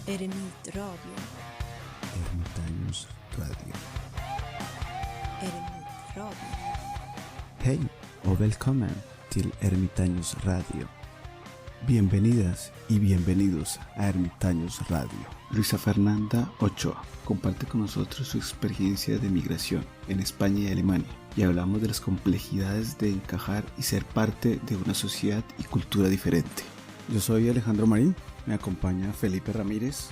Eremit Radio. Ermitaños Radio. Eremit Radio. Hej och välkommen till Ermitaños Radio. Bienvenidas y bienvenidos a Ermitaños Radio. Luisa Fernanda Ochoa comparte con nosotros su experiencia de migración en España y Alemania y hablamos de las complejidades de encajar y ser parte de una sociedad y cultura diferente. Yo soy Alejandro Marín, me acompaña Felipe Ramírez.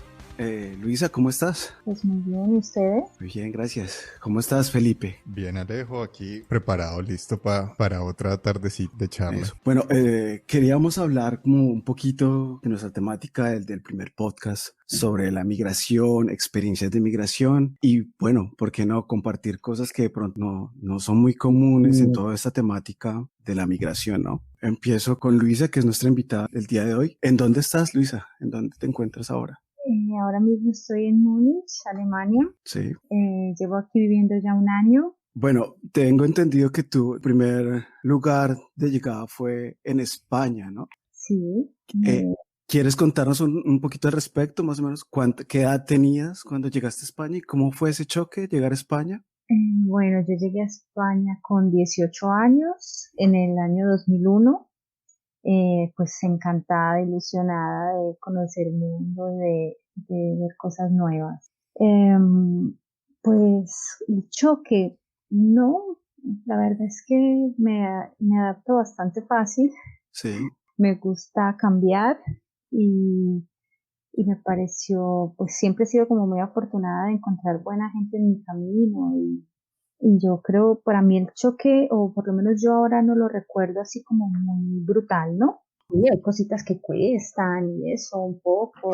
Luisa, ¿cómo estás? Pues muy bien, ¿y ustedes? Muy bien, gracias. ¿Cómo estás, Felipe? Bien, Alejo, aquí preparado, listo para otra tardecita de charla. Eso. Bueno, queríamos hablar como un poquito de nuestra temática del primer podcast sobre la migración, experiencias de migración y bueno, ¿por qué no compartir cosas que de pronto no son muy comunes en toda esta temática de la migración, ¿no? Empiezo con Luisa, que es nuestra invitada del día de hoy. ¿En dónde estás, Luisa? ¿En dónde te encuentras ahora? Ahora mismo estoy en Múnich, Alemania. Sí. Llevo aquí viviendo ya un año. Bueno, tengo entendido que tu primer lugar de llegada fue en España, ¿no? Sí. ¿Quieres contarnos un poquito al respecto, más o menos? ¿Qué edad tenías cuando llegaste a España y cómo fue ese choque, llegar a España? Bueno, yo llegué a España con 18 años, en el año 2001. Pues encantada, ilusionada de conocer el mundo, de ver cosas nuevas. Pues el choque, no, la verdad es que me adapto bastante fácil. Sí. Me gusta cambiar y me pareció, pues siempre he sido como muy afortunada de encontrar buena gente en mi camino y yo creo, para mí el choque, o por lo menos yo ahora no lo recuerdo así como muy brutal, ¿no? Y hay cositas que cuestan y eso un poco,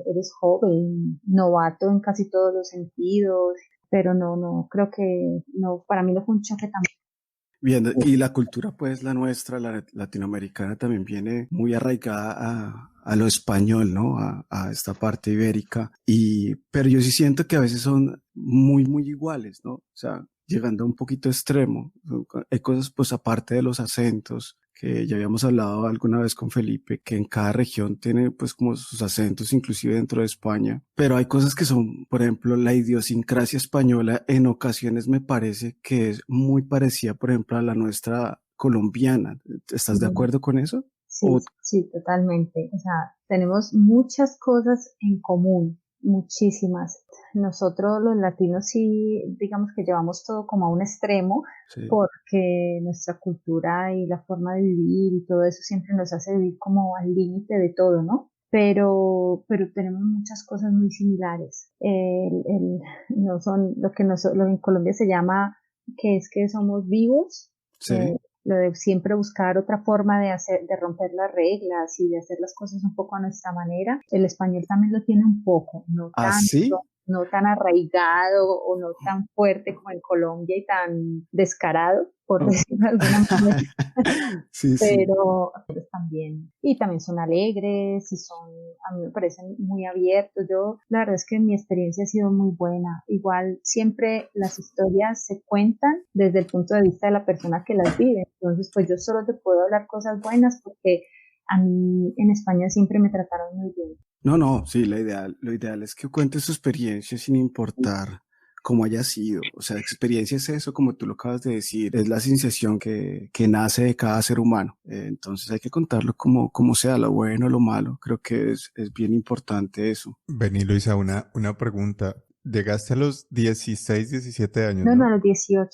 eres joven, novato en casi todos los sentidos, pero no, creo que no, para mí no fue un choque tan. Bien, y la cultura, pues la nuestra, la latinoamericana, también viene muy arraigada a lo español, ¿no? A esta parte ibérica. Pero yo sí siento que a veces son muy iguales, ¿no? O sea, llegando a un poquito extremo. Hay cosas, pues aparte de los acentos, que ya habíamos hablado alguna vez con Felipe, que en cada región tiene pues como sus acentos, inclusive dentro de España, pero hay cosas que son, por ejemplo, la idiosincrasia española en ocasiones me parece que es muy parecida, por ejemplo, a la nuestra colombiana. ¿Estás de acuerdo con eso? Sí, totalmente. O sea, tenemos muchas cosas en común, muchísimas. Nosotros los latinos sí, digamos que llevamos todo como a un extremo, Sí. porque nuestra cultura y la forma de vivir y todo eso siempre nos hace vivir como al límite de todo, ¿no? Pero tenemos muchas cosas muy similares. No son lo que en Colombia se llama que somos vivos. Sí. Lo de siempre buscar otra forma de romper las reglas y de hacer las cosas un poco a nuestra manera. El español también lo tiene un poco, no ¿Sí? tanto, no tan arraigado o no tan fuerte como en Colombia y tan descarado, por decirlo de alguna manera. Sí. Pero también, y también son alegres y a mí me parecen muy abiertos. La verdad es que mi experiencia ha sido muy buena. Igual siempre las historias se cuentan desde el punto de vista de la persona que las vive. Entonces, pues yo solo te puedo hablar cosas buenas porque a mí en España siempre me trataron muy bien. No, sí, lo ideal es que cuentes su experiencia sin importar cómo haya sido. O sea, experiencia es eso, como tú lo acabas de decir, es la sensación que nace de cada ser humano. Entonces hay que contarlo como sea, lo bueno, lo malo. Creo que es bien importante eso. Vení, Luisa, una pregunta. Llegaste a los 16, 17 años, ¿no? No, a los 18.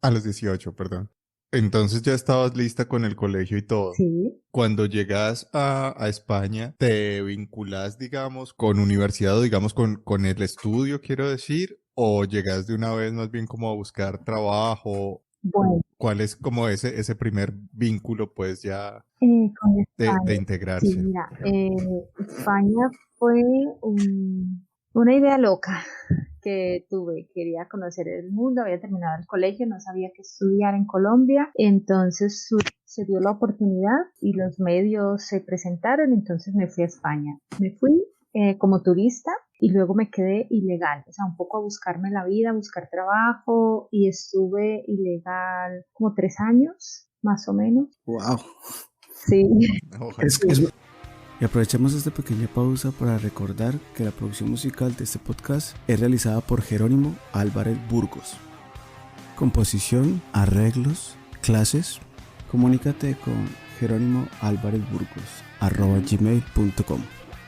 A los 18, perdón. Entonces ya estabas lista con el colegio y todo. Sí. Cuando llegas a España, ¿te vinculas, digamos, con universidad o, digamos, con el estudio, quiero decir? ¿O llegas de una vez más bien como a buscar trabajo? Bueno. ¿Cuál es como ese primer vínculo, pues, ya con España? de integrarse? Sí, mira, España fue una idea loca que tuve. Quería conocer el mundo, había terminado el colegio, no sabía qué estudiar en Colombia, entonces se dio la oportunidad y los medios se presentaron, entonces me fui a España. Me fui como turista y luego me quedé ilegal, o sea, un poco a buscarme la vida, a buscar trabajo, y estuve ilegal como 3 años, más o menos. Wow. Sí. Ojalá. Y aprovechamos esta pequeña pausa para recordar que la producción musical de este podcast es realizada por Jerónimo Álvarez Burgos. Composición, arreglos, clases. Comunícate con Jerónimo Álvarez Burgos @gmail.com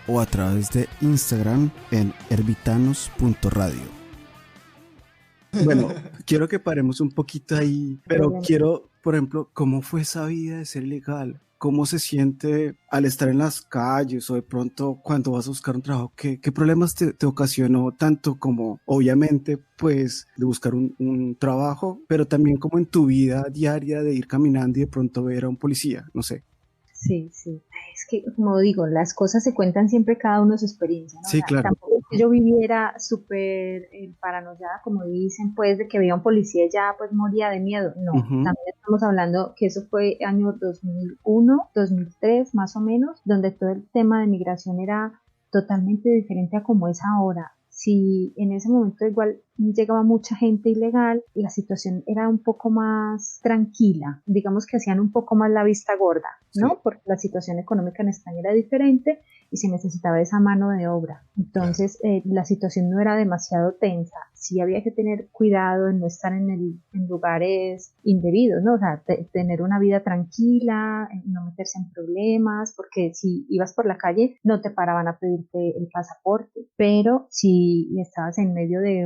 o a través de Instagram en herbitanos.radio. Bueno, quiero que paremos un poquito ahí, pero quiero, por ejemplo, ¿cómo fue esa vida de ser ilegal? ¿Cómo se siente al estar en las calles o de pronto cuando vas a buscar un trabajo? ¿Qué problemas te ocasionó tanto como, obviamente, pues, de buscar un trabajo, pero también como en tu vida diaria de ir caminando y de pronto ver a un policía? No sé. Sí, sí. Es que, como digo, las cosas se cuentan siempre cada uno su experiencia, ¿no? O Sí, sea, claro. tampoco es que yo viviera súper paranoiada, como dicen, pues, de que veía a un policía y ya, pues, moría de miedo. No, Ujú. también estamos hablando que eso fue año 2001, 2003, más o menos, donde todo el tema de migración era totalmente diferente a como es ahora. Si en ese momento igual llegaba mucha gente ilegal, la situación era un poco más tranquila, digamos que hacían un poco más la vista gorda, ¿no? Sí. Porque la situación económica en España era diferente y se necesitaba esa mano de obra. Entonces, la situación no era demasiado tensa. Sí había que tener cuidado en no estar en lugares indebidos, ¿no? O sea, tener una vida tranquila, no meterse en problemas, porque si ibas por la calle no te paraban a pedirte el pasaporte, pero si estabas en medio de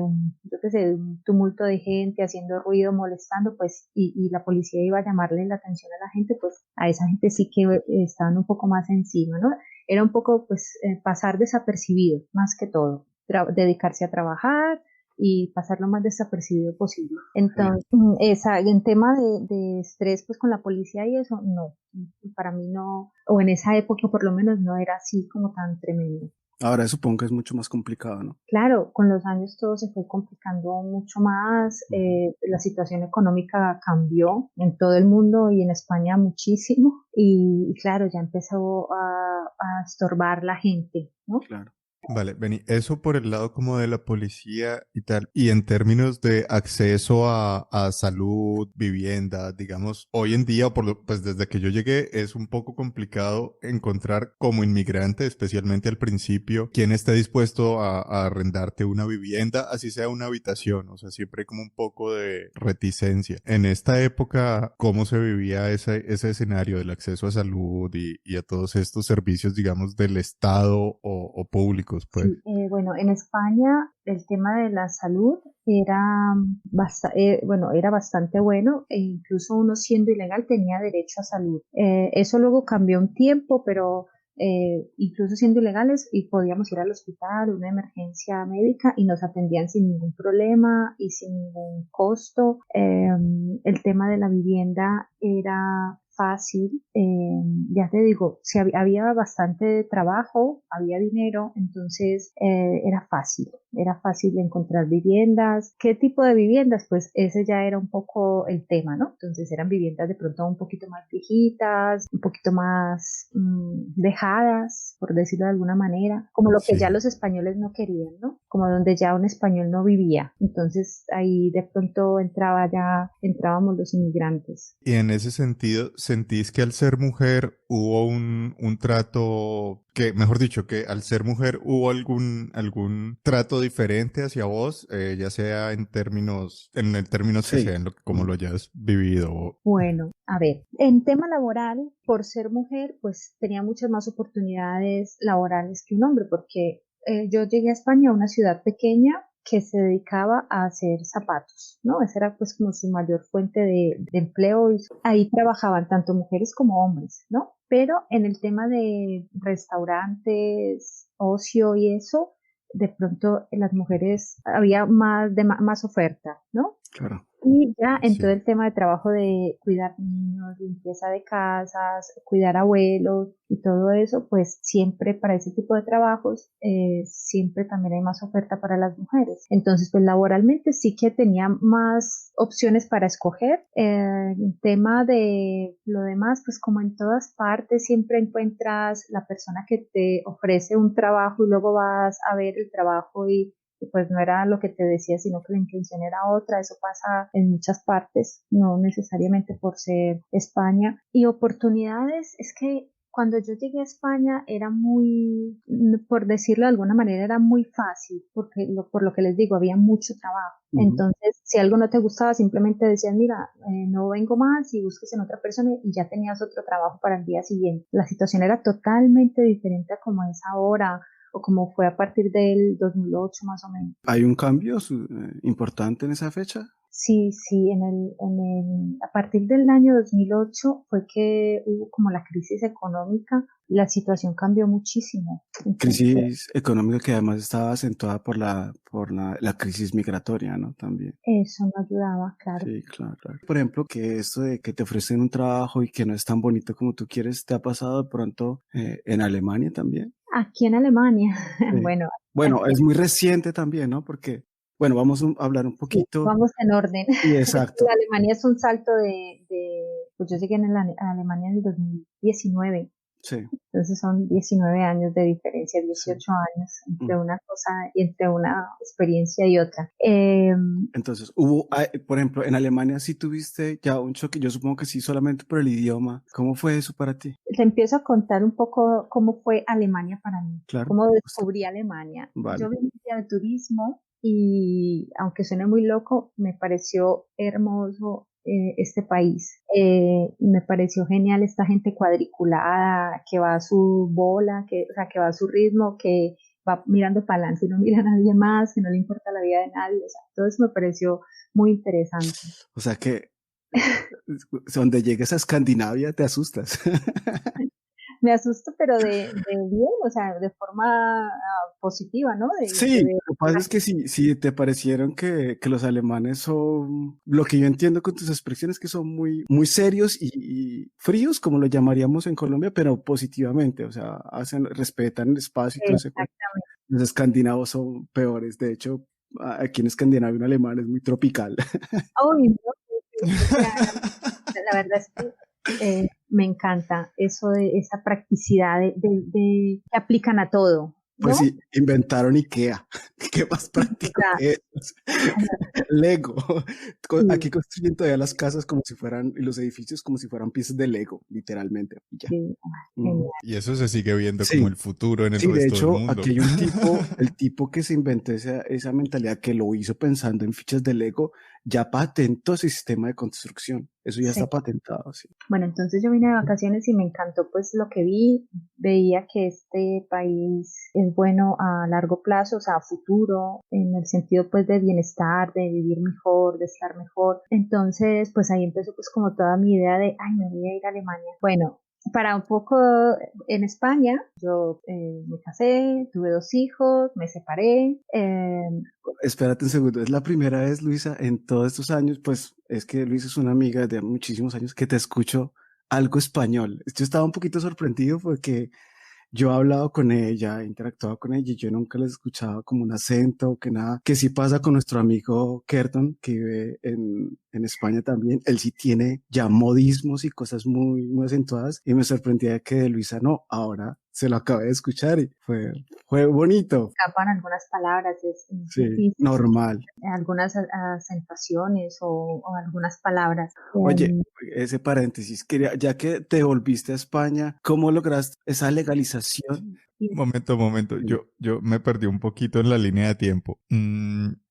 yo qué sé, un tumulto de gente haciendo ruido, molestando, pues, y la policía iba a llamarle la atención a la gente, pues a esa gente sí que estaban un poco más encima, ¿no? Era un poco, pues, pasar desapercibido, más que todo, dedicarse a trabajar y pasar lo más desapercibido posible. Sí. Entonces, en tema de estrés, pues con la policía y eso, no, para mí no, o en esa época por lo menos no era así como tan tremendo. Ahora supongo que es mucho más complicado, ¿no? Claro, con los años todo se fue complicando mucho más, Ujú. la situación económica cambió en todo el mundo y en España muchísimo y claro, ya empezó a estorbar la gente, ¿no? Claro. Vale, Beni, eso por el lado como de la policía y tal, y en términos de acceso a salud, vivienda, digamos, hoy en día, pues desde que yo llegué, es un poco complicado encontrar como inmigrante, especialmente al principio, quien esté dispuesto a arrendarte una vivienda, así sea una habitación, o sea, siempre hay como un poco de reticencia. En esta época, ¿cómo se vivía ese escenario del acceso a salud y a todos estos servicios, digamos, del Estado o públicos? Pues. Sí, bueno, en España el tema de la salud era, bueno, era bastante bueno e incluso uno siendo ilegal tenía derecho a salud. Eso luego cambió un tiempo, pero incluso siendo ilegales y podíamos ir al hospital, una emergencia médica y nos atendían sin ningún problema y sin ningún costo. El tema de la vivienda era fácil, ya te digo, si había bastante trabajo, había dinero, entonces era fácil encontrar viviendas. ¿Qué tipo de viviendas? Pues ese ya era un poco el tema, ¿no? Entonces eran viviendas de pronto un poquito más viejitas, un poquito más dejadas, por decirlo de alguna manera, como lo que ya Sí. los españoles no querían, ¿no? Como donde ya un español no vivía. Entonces ahí de pronto entrábamos los inmigrantes. Y en ese sentido, ¿sentís que al ser mujer hubo un trato, que, mejor dicho, que al ser mujer hubo algún trato diferente hacia vos, ya sea en el términos que sea, Sí. en como lo hayas vivido? Bueno, a ver, en tema laboral, por ser mujer, pues tenía muchas más oportunidades laborales que un hombre, porque yo llegué a España, a una ciudad pequeña que se dedicaba a hacer zapatos, ¿no? Esa era pues como su mayor fuente de empleo y ahí trabajaban tanto mujeres como hombres, ¿no? Pero en el tema de restaurantes, ocio y eso, de pronto las mujeres había más oferta, ¿no? Claro. Y ya en todo Sí. el tema de trabajo de cuidar niños, limpieza de casas, cuidar abuelos y todo eso, pues siempre para ese tipo de trabajos, siempre también hay más oferta para las mujeres. Entonces, pues laboralmente sí que tenía más opciones para escoger. En tema de lo demás, pues como en todas partes, siempre encuentras la persona que te ofrece un trabajo y luego vas a ver el trabajo y pues no era lo que te decía, sino que la intención era otra. Eso pasa en muchas partes, no necesariamente por ser España. Y oportunidades, es que Cuando yo llegué a España era muy, por decirlo de alguna manera, era muy fácil, porque por lo que les digo, había mucho trabajo. Ujú. Entonces, si algo no te gustaba, simplemente decías, mira, no vengo más y busques en otra persona y ya tenías otro trabajo para el día siguiente. La situación era totalmente diferente a como es ahora o como fue a partir del 2008 más o menos. ¿Hay un cambio importante en esa fecha? Sí, sí, a partir del año 2008 fue que hubo como la crisis económica y la situación cambió muchísimo. Entonces, Crisis económica que además estaba acentuada por la crisis migratoria, ¿no? También. eso no ayudaba, claro. Sí, claro, claro. Por ejemplo, que esto de que te ofrecen un trabajo y que no es tan bonito como tú quieres, ¿te ha pasado de pronto en Alemania también? Aquí en Alemania, Sí. bueno, Bueno, aquí es muy reciente también, ¿no? Porque, bueno, vamos a hablar un sí, poquito. vamos en orden. Sí, Es que exacto. Alemania es un salto pues yo llegué a Alemania en el 2019. Sí, Entonces son 19 años de diferencia, sí. 18 años Mm. entre una cosa y entre una experiencia y otra. Entonces, por ejemplo, en Alemania sí tuviste ya un choque, yo supongo que sí, solamente por el idioma. ¿Cómo fue eso para ti? Te empiezo a contar un poco cómo fue Alemania para mí, Claro. cómo descubrí Alemania. Vale. Yo vivía de turismo y aunque suene muy loco, me pareció hermoso este país. Me pareció genial esta gente cuadriculada, que va a su bola, o sea, que va a su ritmo, que va mirando para adelante y no mira a nadie más, que no le importa la vida de nadie. O sea, todo eso me pareció muy interesante. O sea que donde llegues a Escandinavia te asustas. Me asusto, pero de bien, o sea, de forma positiva, ¿no? Sí, De ver lo que pasa es que si te parecieron que los alemanes son, lo que yo entiendo con tus expresiones, que son muy, muy serios y fríos, como lo llamaríamos en Colombia, pero positivamente, o sea, respetan el espacio y todo ese cuento. exactamente. Los escandinavos son peores, de hecho, aquí en Escandinavia un alemán es muy tropical. Uy, no, o sea, la verdad es que me encanta eso de esa practicidad que aplican a todo, Pues ¿no? sí, inventaron IKEA. ¿Qué más O práctico sea, que eso? Lego. Aquí sí, construyen todavía las casas como si fueran, y los edificios como si fueran piezas de Lego, literalmente. Y ya. sí, Ujú. genial. Y eso se sigue viendo como Sí, el futuro en el sí, de resto del hecho, mundo. aquí hay un tipo, el tipo que se inventó esa mentalidad, que lo hizo pensando en fichas de Lego, ya patentó ese sistema de construcción. Eso ya Sí. está patentado, sí. Bueno, entonces yo vine de vacaciones y me encantó pues lo que vi. Veía que este país es bueno a largo plazo, o sea, a futuro, en el sentido pues de bienestar, de vivir mejor, de estar mejor. Entonces, pues ahí empezó pues como toda mi idea de, ay, me voy a ir a Alemania. Bueno, para un poco en España, yo me casé, tuve 2 hijos, me separé. Espérate un segundo, es la primera vez, Luisa, en todos estos años, pues es que Luisa es una amiga de muchísimos años que te escucho algo español. Yo estaba un poquito sorprendido porque yo he hablado con ella, he interactuado con ella y yo nunca les escuchaba como un acento, que nada, que sí pasa con nuestro amigo Kerton, que vive en España también. Él sí tiene ya modismos y cosas muy, muy acentuadas y me sorprendía que de Luisa no, ahora se lo acabé de escuchar y fue bonito. Escapan algunas palabras, es Sí, difícil, normal. algunas acentuaciones o algunas palabras. Oye, ese paréntesis, ya que te volviste a España, ¿cómo lograste esa legalización? Momento. Sí. Yo me perdí un poquito en la línea de tiempo.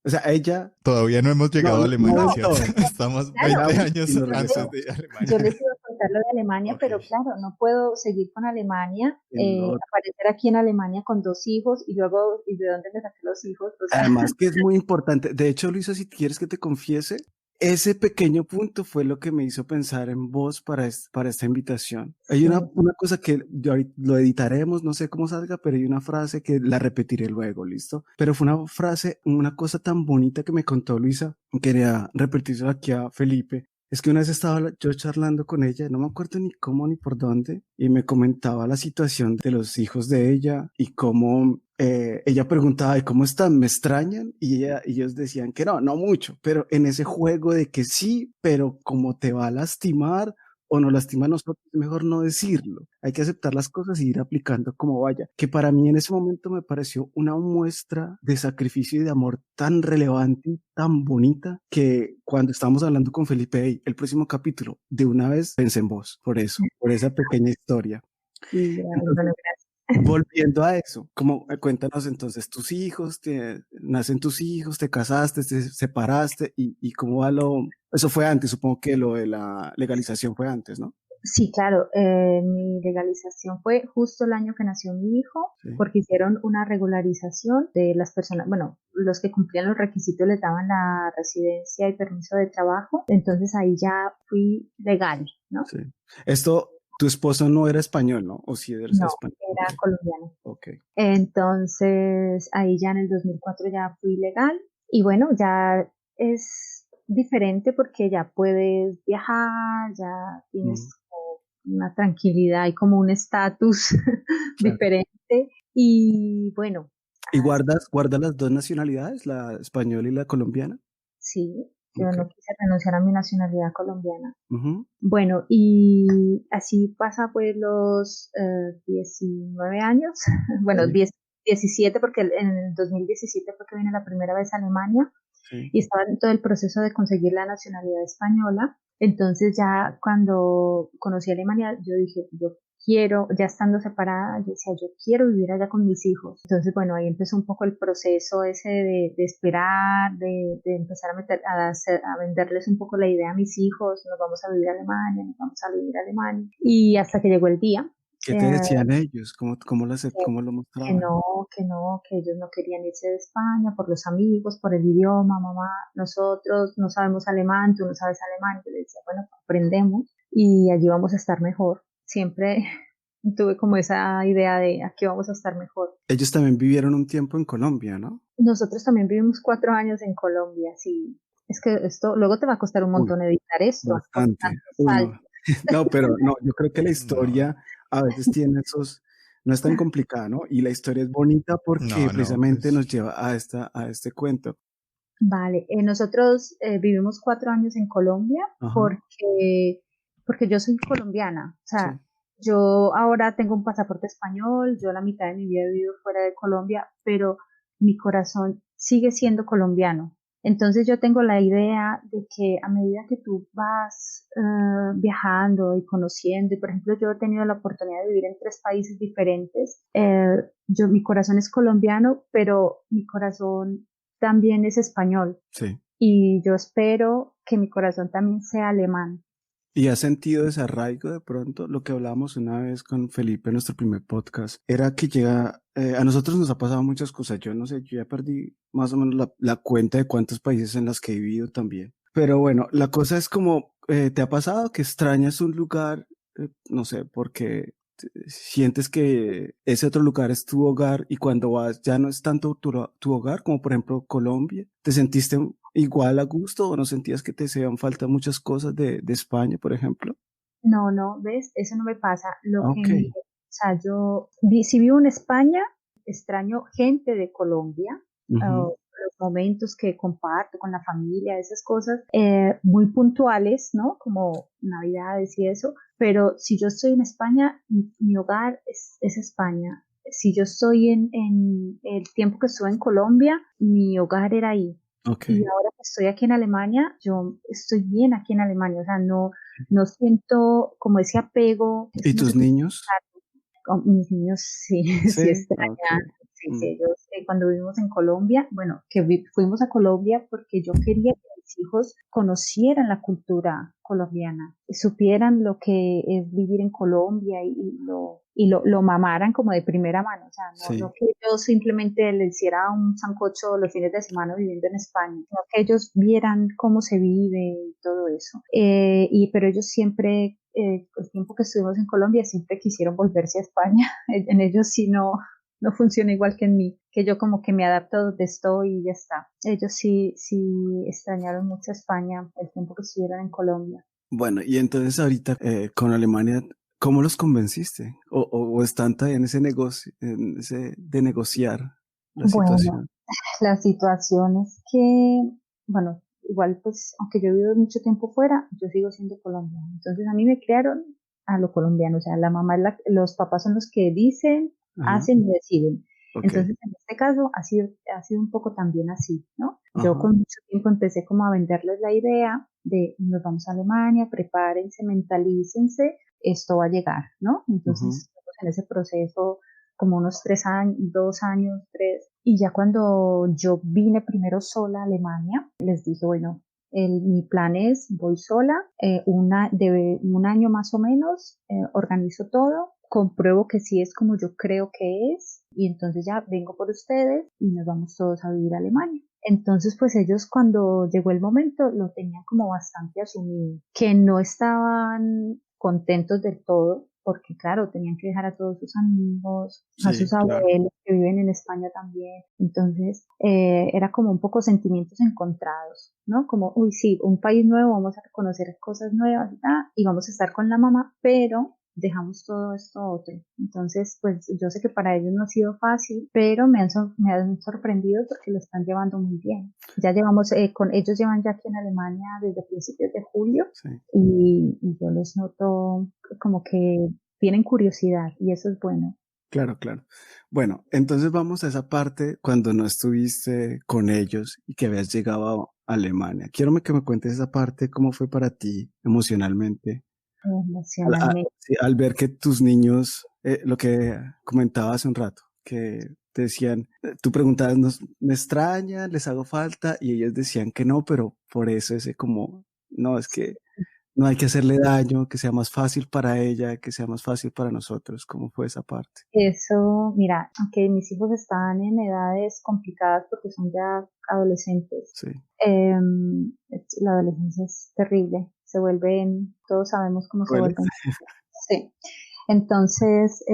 O sea, ella, Todavía no hemos no, llegado a no, no Alemania, del No, ¿cierto? todo. Estamos claro, 20 Llegamos y años nos antes regresamos. de yo Alemania. les iba a contar lo de Alemania, Ok, pero claro, no puedo seguir con Alemania, en lo aparecer aquí en Alemania con 2 hijos y luego, ¿y de dónde me saqué los hijos? O sea, Además que es muy importante. De hecho, Luisa, si quieres que te confiese, ese pequeño punto fue lo que me hizo pensar en vos para esta invitación. Hay sí, una cosa que yo ahorita lo editaremos, no sé cómo salga, pero hay una frase que la repetiré luego, ¿listo? Pero fue una frase, una cosa tan bonita que me contó Luisa, quería repetírselo aquí a Felipe. Es que una vez estaba yo charlando con ella, no me acuerdo ni cómo ni por dónde, y me comentaba la situación de los hijos de ella y cómo ella preguntaba, ¿y cómo están? ¿Me extrañan? Y ellos decían que no, no mucho, pero en ese juego de que sí, pero como te va a lastimar o nos lastima a nosotros, es mejor no decirlo. Hay que aceptar las cosas y ir aplicando como vaya. Que para mí en ese momento me pareció una muestra de sacrificio y de amor tan relevante y tan bonita que cuando estábamos hablando con Felipe, "Hey, el próximo capítulo, de una vez pensé en vos, por eso, por esa pequeña historia. Sí, Entonces, bueno, gracias. volviendo a eso, como cuéntanos entonces tus hijos, nacen tus hijos, te casaste, te separaste y cómo va eso fue antes, supongo que lo de la legalización fue antes, ¿no? Sí, claro, mi legalización fue justo el año que nació mi hijo, Sí, porque hicieron una regularización de las personas, bueno, los que cumplían los requisitos les daban la residencia y permiso de trabajo, entonces ahí ya fui legal, ¿no? sí. Tu esposo no era español, ¿no? O sí eres No, español. Ok, era colombiano. ok. Entonces ahí ya en el 2004 ya fui legal y bueno, ya es diferente porque ya puedes viajar, ya Mm, tienes como una tranquilidad y como un estatus claro. diferente y bueno, ¿Y así guardas las dos nacionalidades, la española y la colombiana? sí, yo Ok. no quise renunciar a mi nacionalidad colombiana. Ujú, Bueno, y así pasa pues los 19 años, bueno, sí, 17 porque en el 2017 fue que vine la primera vez a Alemania sí. y estaba en todo el proceso de conseguir la nacionalidad española. Entonces ya cuando conocí Alemania, yo dije, yo quiero, ya estando separada, yo decía, yo quiero vivir allá con mis hijos. Entonces, bueno, ahí empezó un poco el proceso ese de esperar, de empezar a, meter, a venderles un poco la idea a mis hijos, nos vamos a vivir a Alemania, nos vamos a vivir a Alemania. Y hasta que llegó el día. ¿Qué te Eh, decían ellos? que, ¿Cómo lo que mostraban? no, que no, que ellos no querían irse de España por los amigos, por el idioma, mamá, nosotros no sabemos alemán, tú no sabes alemán. Yo le decía, bueno, aprendemos y allí vamos a estar mejor. Siempre tuve como esa idea de aquí vamos a estar mejor. Ellos también vivieron un tiempo en Colombia, ¿no? Nosotros también vivimos 4 años en Colombia, sí. Es que esto luego te va a costar un Uy, montón editar esto, por bastante. tantos Uy, no. saltos. No, pero no, yo creo que la No, historia a veces tiene no es tan complicada, ¿no? Y la historia es bonita porque no, no, precisamente pues, nos lleva a este cuento. Vale, nosotros vivimos 4 años en Colombia Ajá, porque yo soy colombiana. O sí, sea, yo ahora tengo un pasaporte español, yo la mitad de mi vida he vivido fuera de Colombia, pero mi corazón sigue siendo colombiano. Entonces yo tengo la idea de que a medida que tú vas viajando y conociendo, y por ejemplo yo he tenido la oportunidad de vivir en 3 países diferentes, mi corazón es colombiano, pero mi corazón también es español sí. y yo espero que mi corazón también sea alemán. ¿Y has sentido desarraigo de pronto? Lo que hablábamos una vez con Felipe en nuestro primer podcast era que a nosotros nos ha pasado muchas cosas. Yo no sé, yo ya perdí más o menos la cuenta de cuántos países en los que he vivido también. Pero bueno, la cosa es como, ¿te ha pasado que extrañas un lugar, no sé, porque sientes que ese otro lugar es tu hogar y cuando vas ya no es tanto tu hogar, como por ejemplo Colombia? ¿Te sentiste igual a gusto o no sentías que te hacían falta muchas cosas de España, por ejemplo? No, no, ¿ves? Eso no me pasa. Lo Ah, que, ok, o sea, si vivo en España, extraño gente de Colombia, ujú, los momentos que comparto con la familia, esas cosas, muy puntuales, ¿no? Como Navidades y eso, pero si yo estoy en España, mi hogar es España. Si yo estoy en el tiempo que estuve en Colombia, mi hogar era ahí. ok. Y ahora que estoy aquí en Alemania, yo estoy bien aquí en Alemania, o sea, no siento como ese apego, ¿Y eso no tus sé cómo niños? explicarlo. Mis niños sí, sí Sí, ok. extrañan, sí, sí, Mm, ellos cuando vivimos en Colombia, bueno, que fuimos a Colombia porque yo quería que mis hijos conocieran la cultura colombiana, supieran lo que es vivir en Colombia y lo mamaran como de primera mano, o sea, no sí. que yo simplemente les hiciera un sancocho los fines de semana viviendo en España, sino que ellos vieran cómo se vive y todo eso. Pero ellos siempre, el tiempo que estuvimos en Colombia, siempre quisieron volverse a España. En ellos sí no funciona igual que en mí, que yo como que me adapto donde estoy y ya está. Ellos sí extrañaron mucho España el tiempo que estuvieron en Colombia. Bueno, y entonces ahorita con Alemania, ¿cómo los convenciste? O están todavía en ese negocio, en ese de negociar la Bueno, situación? la situación es que, bueno, igual pues, aunque yo he vivido mucho tiempo fuera, yo sigo siendo colombiana. Entonces a mí me crearon a lo colombiano, o sea, la mamá, los papás son los que dicen, Ajá, hacen y deciden. ok. Entonces en este caso ha sido un poco también así, ¿no? Yo Ajá, con mucho tiempo empecé como a venderles la idea de nos vamos a Alemania, prepárense, mentalícense, esto va a llegar, ¿no? ujú, Entonces en ese proceso como unos 3 años, 2 años, 3. Y ya cuando yo vine primero sola a Alemania, les dije, bueno, mi plan es, voy sola, de un año más o menos, organizo todo, compruebo que sí es como yo creo que es, y entonces ya vengo por ustedes y nos vamos todos a vivir a Alemania. Entonces, pues ellos cuando llegó el momento lo tenían como bastante asumido, que no estaban contentos del todo, porque claro, tenían que dejar a todos sus amigos, a Sí, sus claro. abuelos que viven en España también. Entonces, era como un poco sentimientos encontrados, ¿no? Como, uy, sí, un país nuevo, vamos a conocer cosas nuevas y vamos a estar con la mamá, pero dejamos todo esto otro. Entonces, pues yo sé que para ellos no ha sido fácil, pero me han sorprendido porque lo están llevando muy bien. Ya llevamos, ellos llevan ya aquí en Alemania desde principios de julio Sí, y yo les noto como que tienen curiosidad y eso es bueno. claro, claro. Bueno, entonces vamos a esa parte cuando no estuviste con ellos y que habías llegado a Alemania. Quiero que me cuentes esa parte, cómo fue para ti emocionalmente Emocionalmente. sí, al ver que tus niños, lo que comentaba hace un rato, que te decían, tú preguntabas, ¿me extraña? ¿Les hago falta? Y ellos decían que no, pero por eso ese como, no, es que no hay que hacerle daño, que sea más fácil para ella, que sea más fácil para nosotros. ¿Cómo fue esa parte? Eso, mira, aunque mis hijos están en edades complicadas porque son ya adolescentes, Sí, la adolescencia es terrible, se vuelven, todos sabemos cómo se ¿duele? vuelven. Sí. Entonces,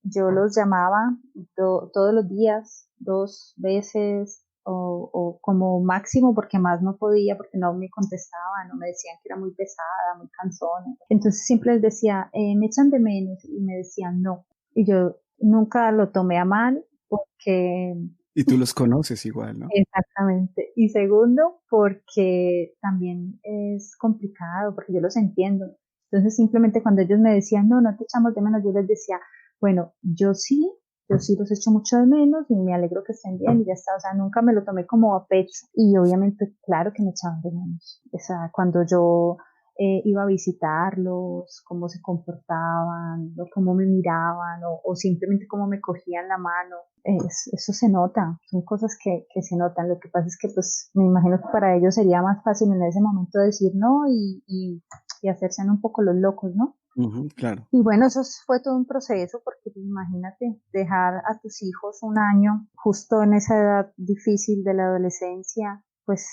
yo los llamaba todos los días, 2 veces o como máximo, porque más no podía, porque no me contestaban, no me decían que era muy pesada, muy cansona. Entonces siempre les decía, me echan de menos y me decían no. Y yo nunca lo tomé a mal porque Y tú los conoces igual, ¿no? exactamente. Y segundo, porque también es complicado, porque yo los entiendo. Entonces, simplemente cuando ellos me decían, no, no te echamos de menos, yo les decía, bueno, yo sí los echo mucho de menos y me alegro que estén bien y ya está. O sea, nunca me lo tomé como a pecho. Y obviamente, claro que me echaban de menos. O sea, cuando yo iba a visitarlos, cómo se comportaban, o cómo me miraban, o simplemente cómo me cogían la mano. Eso se nota, son cosas que se notan. Lo que pasa es que, pues, me imagino que para ellos sería más fácil en ese momento decir no y hacerse un poco los locos, ¿no? Ujú, claro. Y bueno, eso fue todo un proceso, porque pues, imagínate dejar a tus hijos un año justo en esa edad difícil de la adolescencia, pues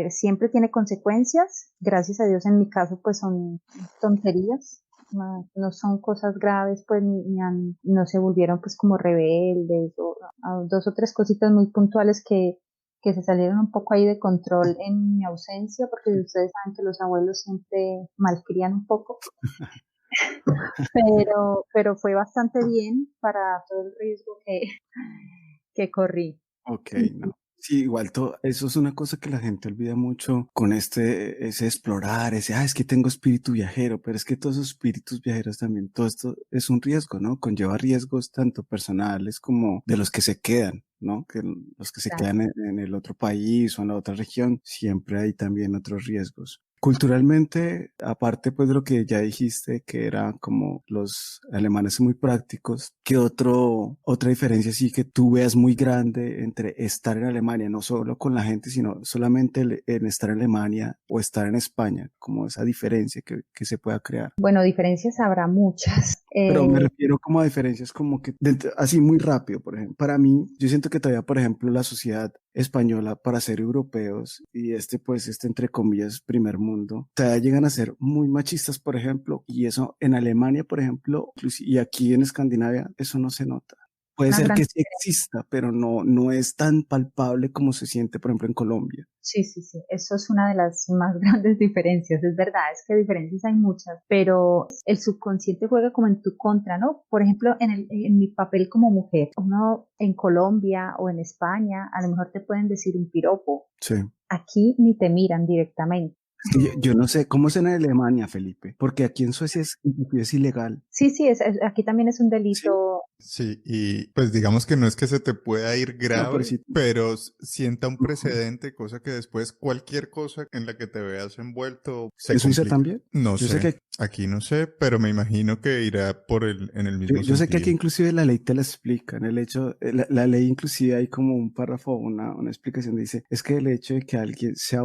siempre tiene consecuencias. Gracias a Dios en mi caso pues son tonterías, no son cosas graves, pues no se volvieron pues como rebeldes o a 2 o 3 cositas muy puntuales que se salieron un poco ahí de control en mi ausencia, porque ustedes saben que los abuelos siempre malcrían un poco, pero fue bastante bien para todo el riesgo que corrí. Ok, Y no. Sí, igual eso es una cosa que la gente olvida mucho con ese explorar, es que tengo espíritu viajero, pero es que todos esos espíritus viajeros también, todo esto es un riesgo, ¿no? Conlleva riesgos tanto personales como de los que se quedan, ¿no? Que los que se claro, quedan en el otro país o en la otra región, siempre hay también otros riesgos. Culturalmente, aparte pues de lo que ya dijiste, que era como los alemanes son muy prácticos, ¿qué otra diferencia sí que tú veas muy grande entre estar en Alemania, no solo con la gente, sino solamente en estar en Alemania o estar en España, como esa diferencia que se pueda crear? bueno, diferencias habrá muchas. Pero me refiero como a diferencias como que, así muy rápido, por ejemplo. Para mí, yo siento que todavía, por ejemplo, la sociedad española, para ser europeos, y pues, entre comillas, primer mundo, todavía llegan a ser muy machistas, por ejemplo, y eso en Alemania, por ejemplo, y aquí en Escandinavia, eso no se nota. Puede Una ser gran que sí exista, pero no es tan palpable como se siente, por ejemplo, en Colombia. Sí, sí, sí, eso es una de las más grandes diferencias, es verdad, es que diferencias hay muchas, pero el subconsciente juega como en tu contra, ¿no? Por ejemplo, en mi papel como mujer, uno en Colombia o en España, a lo mejor te pueden decir un piropo, Sí. aquí ni te miran directamente. Es que yo no sé cómo es en Alemania, Felipe, porque aquí en Suecia inclusive es ilegal. Sí, sí, aquí también es un Sí. delito Sí, y pues digamos que no es que se te pueda ir No, pero grave, sí. pero sienta un Ujú. precedente, cosa que después cualquier cosa en la que te veas envuelto se ¿En Suiza complica. también? No Yo sé sé, que aquí no sé, pero me imagino que irá en el mismo yo sé que aquí sentido. inclusive la ley te la explica, en el hecho, la ley inclusive hay como un párrafo, una explicación, dice, es que el hecho de que alguien sea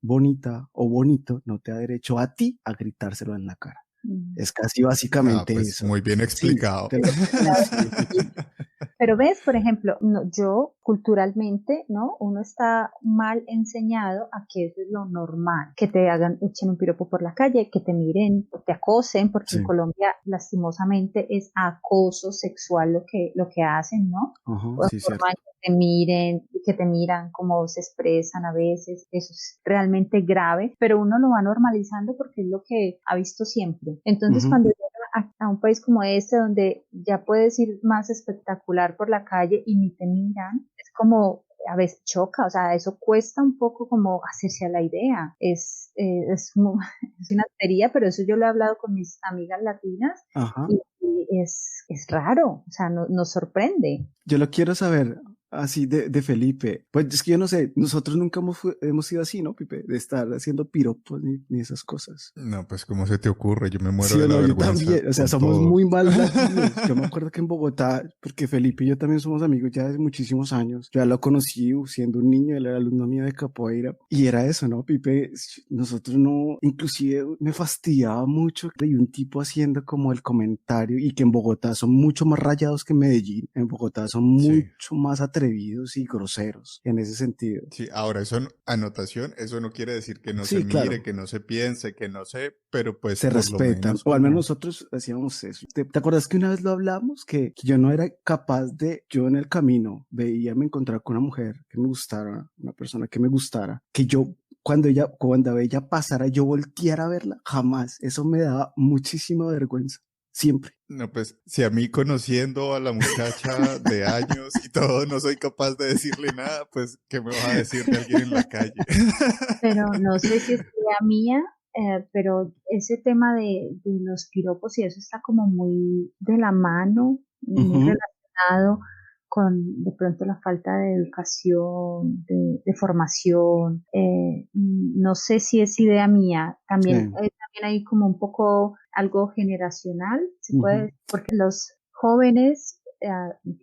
bonita o bonito no te da derecho a ti a gritárselo en la cara. Mm. Es casi Ah, básicamente pues eso. muy bien Sí, explicado. te lo explican así. Pero ves, por ejemplo, yo culturalmente, ¿no? Uno está mal enseñado a que eso es lo normal, que te hagan, echen un piropo por la calle, que te miren, te acosen, porque en Sí, Colombia lastimosamente es acoso sexual lo que hacen, ¿no? ajá, O la sí, forma en cierto. que te miren, que te miran, cómo se expresan a veces, eso es realmente grave, pero uno lo va normalizando porque es lo que ha visto siempre. Entonces, Ujú. cuando a un país como este, donde ya puedes ir más espectacular por la calle y ni te miran, es como a veces choca, o sea, eso cuesta un poco como hacerse a la idea. Es una tontería, pero eso yo lo he hablado con mis amigas latinas Ajá. y es raro, o sea, nos sorprende. Yo lo quiero saber así de Felipe. Pues es que yo no sé, nosotros nunca hemos sido así, ¿no, Pipe? De estar haciendo piropos ni esas cosas. No, pues ¿cómo se te ocurre? Yo me muero Sí de o la no, yo vergüenza también, o sea, con somos todo. muy mal latinos. Yo me acuerdo que en Bogotá, porque Felipe y yo también somos amigos ya desde muchísimos años, yo ya lo conocí siendo un niño, él era alumno mío de capoeira, y era eso, ¿no, Pipe? Nosotros no, inclusive me fastidiaba mucho y un tipo haciendo como el comentario, y que en Bogotá son mucho más rayados que en Medellín, en Bogotá son Sí. mucho más atrevidos y groseros en ese sentido. Sí, ahora eso, anotación, eso no quiere decir que no se Sí, mire, claro. que no se piense, que no sé, pero pues Se por lo respetan, menos o al menos como, nosotros hacíamos eso. ¿Te acuerdas que una vez lo hablamos? Que yo no era capaz de, yo en el camino veía, me encontraba con una mujer que me gustara, una persona que me gustara, que yo cuando ella pasara, yo volteara a verla, jamás. Eso me daba muchísima vergüenza, siempre. no, pues si a mí conociendo a la muchacha de años y todo, no soy capaz de decirle nada, pues ¿qué me vas a decir de alguien en la calle? Pero no sé si es idea mía, pero ese tema de los piropos y eso está como muy de la mano, muy Ujú, relacionado con de pronto la falta de educación, de formación. No sé si es idea mía. sí, También hay como un poco algo generacional, se puede ujú, decir, porque los jóvenes,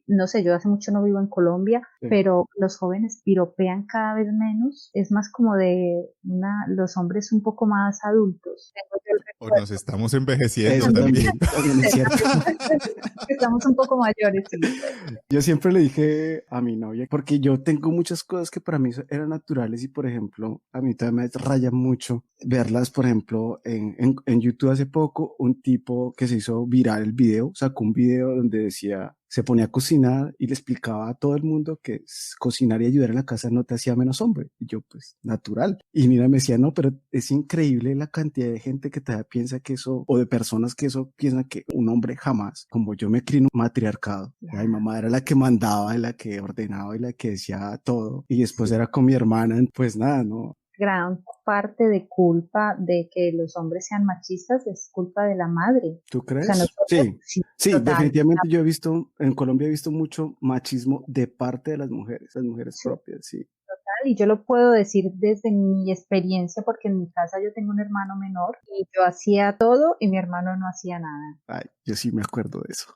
no sé, yo hace mucho no vivo en Colombia, sí. pero los jóvenes piropean cada vez menos, es más como los hombres un poco más adultos. Tengo yo el O nos recuerdo. estamos envejeciendo Eso también. también, también es cierto. Estamos un poco mayores, sí. Yo siempre le dije a mi novia, porque yo tengo muchas cosas que para mí eran naturales y, por ejemplo, a mí todavía me raya mucho verlas, por ejemplo, en YouTube hace poco, un tipo que se hizo viral el video, sacó un video donde decía, se ponía a cocinar y le explicaba a todo el mundo que cocinar y ayudar en la casa no te hacía menos hombre. Y yo, pues, natural. Y mira, me decía, no, pero es increíble la cantidad de gente que todavía piensa que eso, o de personas que eso piensan que un hombre jamás, como yo me crié en un matriarcado, mi Ya, mamá era la que mandaba, y la que ordenaba y la que decía todo. Y después sí. era con mi hermana, pues nada, no. Gran parte de culpa de que los hombres sean machistas es culpa de la madre. ¿Tú O sea, crees? nosotros, Sí, sí, sí, total. definitivamente yo he visto, en Colombia he visto mucho machismo de parte de las mujeres Sí, propias, sí. y yo lo puedo decir desde mi experiencia porque en mi casa yo tengo un hermano menor y yo hacía todo y mi hermano no hacía nada. Ay, yo sí me acuerdo de eso.